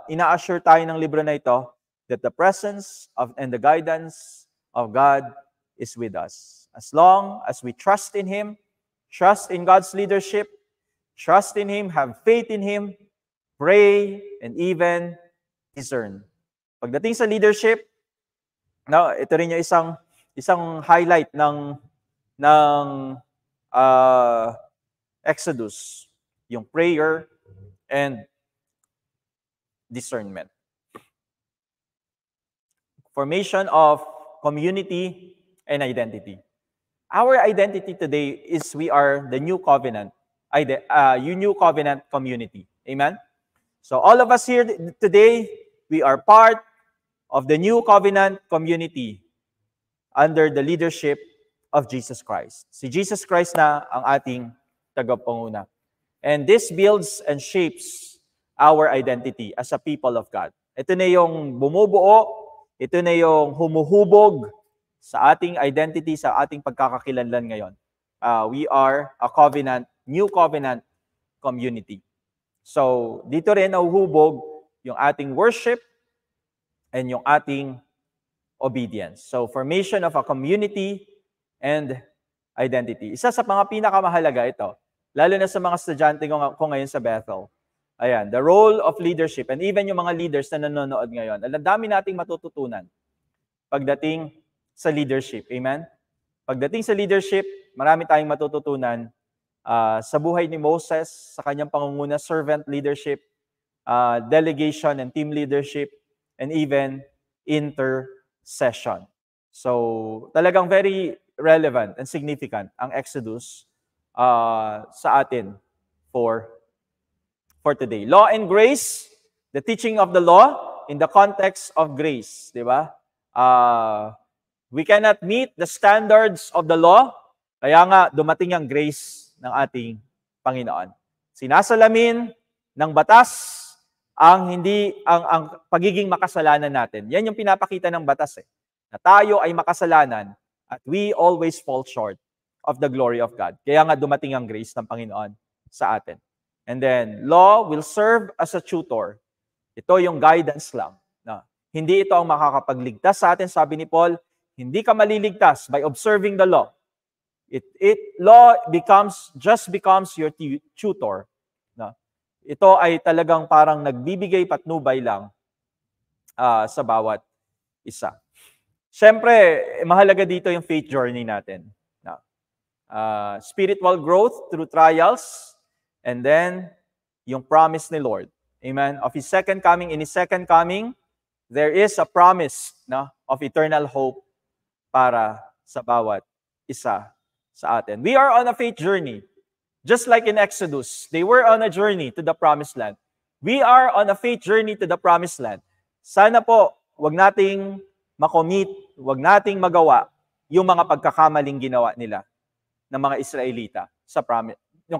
ina-assure tayo ng libro na ito that the presence and the guidance of God is with us. As long as we trust in Him, trust in God's leadership, trust in Him, have faith in Him, pray, and even discern. Pagdating sa leadership, ito rin yung isang highlight ng Exodus, yung prayer and discernment. Formation of community and identity. Our identity today is we are the new covenant, new covenant community. Amen? So all of us here today, we are part of the new covenant community under the leadership of Jesus Christ. Si Jesus Christ na ang ating tagapanguna. And this builds and shapes our identity as a people of God. Ito na yung bumubuo, ito na yung humuhubog sa ating identity, sa ating pagkakakilanlan ngayon. We are a covenant, new covenant community. So, dito rin nahuhubog yung ating worship and yung ating obedience. So, formation of a community and identity. Isa sa mga pinakamahalaga ito, lalo na sa mga estudyante ko ngayon sa Bethel. Ayan, the role of leadership, and even yung mga leaders na nanonood ngayon. Ang dami nating matututunan pagdating sa leadership. Amen? Pagdating sa leadership, marami tayong matututunan sa buhay ni Moses, sa kanyang pangunguna, servant leadership, delegation and team leadership, and even intercession. So, talagang very relevant and significant ang Exodus sa atin for today. Law and grace, the teaching of the law in the context of grace, di ba? We cannot meet the standards of the law. Kaya nga, dumating ang grace ng ating Panginoon. Sinasalamin ng batas ang pagiging makasalanan natin. Yan yung pinapakita ng batas na tayo ay makasalanan at we always fall short of the glory of God. Kaya nga dumating ang grace ng Panginoon sa atin. And then, law will serve as a tutor. Ito yung guidance lang. Hindi ito ang makakapagligtas sa atin. Sabi ni Paul, hindi ka maliligtas by observing the law. Law just becomes your tutor. Ito ay talagang parang nagbibigay patnubay lang sa bawat isa. Siyempre, mahalaga dito yung faith journey natin. Spiritual growth through trials, and then yung promise ni Lord. Amen? Of His second coming. In His second coming, there is a promise of eternal hope para sa bawat isa sa atin. We are on a faith journey. Just like in Exodus, they were on a journey to the promised land. We are on a faith journey to the promised land. Sana po, wag nating makomit, wag nating magawa yung mga pagkakamaling ginawa nila ng mga Israelita sa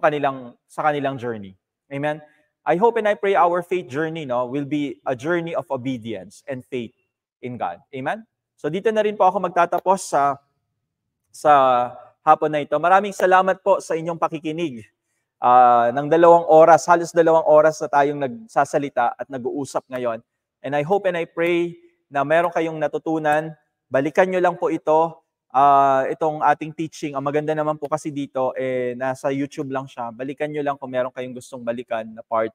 kanilang journey. Amen? I hope and I pray our faith journey will be a journey of obedience and faith in God. Amen? So dito na rin po ako magtatapos sa hapon na ito. Maraming salamat po sa inyong pakikinig. Ng 2 oras, halos 2 oras na tayong nagsasalita at nag-uusap ngayon. And I hope and I pray na meron kayong natutunan. Balikan nyo lang po ito. Itong ating teaching, ang maganda naman po kasi dito, nasa YouTube lang siya. Balikan nyo lang kung meron kayong gustong balikan na part.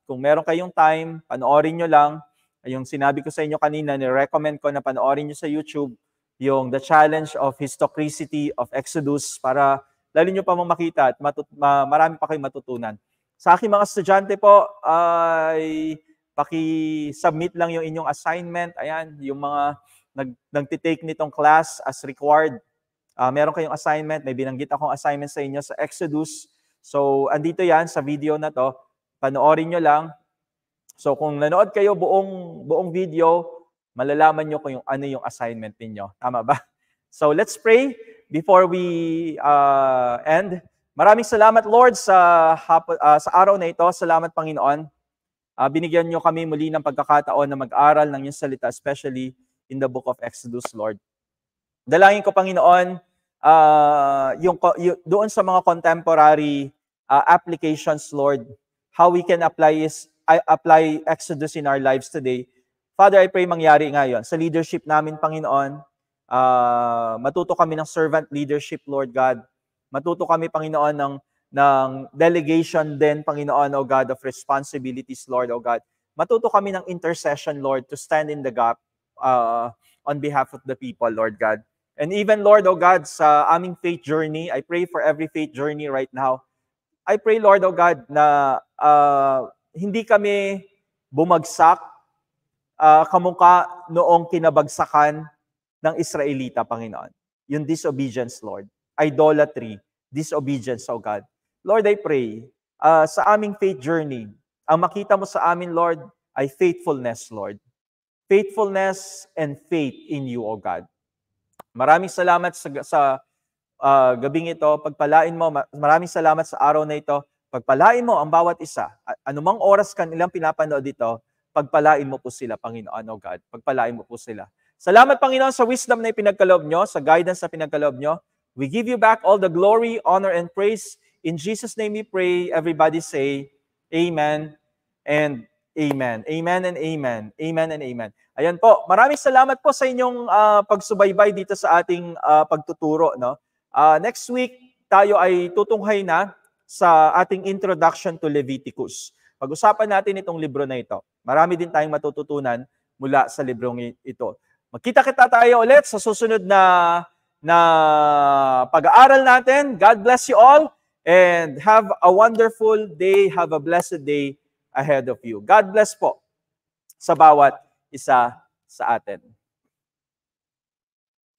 Kung meron kayong time, panoorin nyo lang. Yung sinabi ko sa inyo kanina, ni-recommend ko na panoorin nyo sa YouTube yung The Challenge of Historicity of Exodus para lalo nyo pa makita at marami pa kayong matutunan. Sa aking mga estudyante po, ay paki-submit lang yung inyong assignment. Ayan, yung mga nagtitake nitong class as required. Meron kayong assignment, may binanggit akong assignment sa inyo sa Exodus. So, andito yan sa video na to. Panoorin nyo lang. So, kung nanood kayo buong video, malalaman nyo kung ano yung assignment ninyo. Tama ba? So, let's pray before we end. Maraming salamat, Lord, sa araw na ito. Salamat, Panginoon. Binigyan nyo kami muli ng pagkakataon na mag-aral ng iyong salita, especially in the book of Exodus, Lord. Dalangin ko, Panginoon, doon sa mga contemporary applications, Lord, how we can apply Exodus in our lives today. Father, I pray mangyari ngayon sa leadership namin, Panginoon. Matuto kami ng servant leadership, Lord God. Matuto kami, Panginoon, ng delegation din, Panginoon, O God, of responsibilities, Lord, O God. Matuto kami ng intercession, Lord, to stand in the gap on behalf of the people, Lord God. And even, Lord, O God, sa aming faith journey, I pray for every faith journey right now. I pray, Lord, O God, na hindi kami bumagsak kamukha noong kinabagsakan ng Israelita, Panginoon. Yung disobedience, Lord. Idolatry, disobedience, O God. Lord, I pray, sa aming faith journey, ang makita mo sa amin, Lord, ay faithfulness, Lord. Faithfulness and faith in you, O God. Maraming salamat sa gabing ito. Pagpalain mo, maraming salamat sa araw na ito. Pagpalain mo ang bawat isa. Anumang oras kanilang pinapanood dito, pagpalain mo po sila, Panginoon, O God. Pagpalain mo po sila. Salamat, Panginoon, sa wisdom na ipinagkaloob nyo, sa guidance na pinagkaloob nyo. We give you back all the glory, honor, and praise. In Jesus' name we pray. Everybody say, Amen and Amen. Amen and amen. Amen and amen. Ayan po. Maraming salamat po sa inyong pagsubaybay dito sa ating pagtuturo. No? Next week, tayo ay tutunghay na sa ating introduction to Leviticus. Pag-usapan natin itong libro na ito. Marami din tayong matututunan mula sa librong ito. Magkita-kita tayo ulit sa susunod na pag-aaral natin. God bless you all and have a wonderful day. Have a blessed day ahead of you. God bless po sa bawat isa sa atin.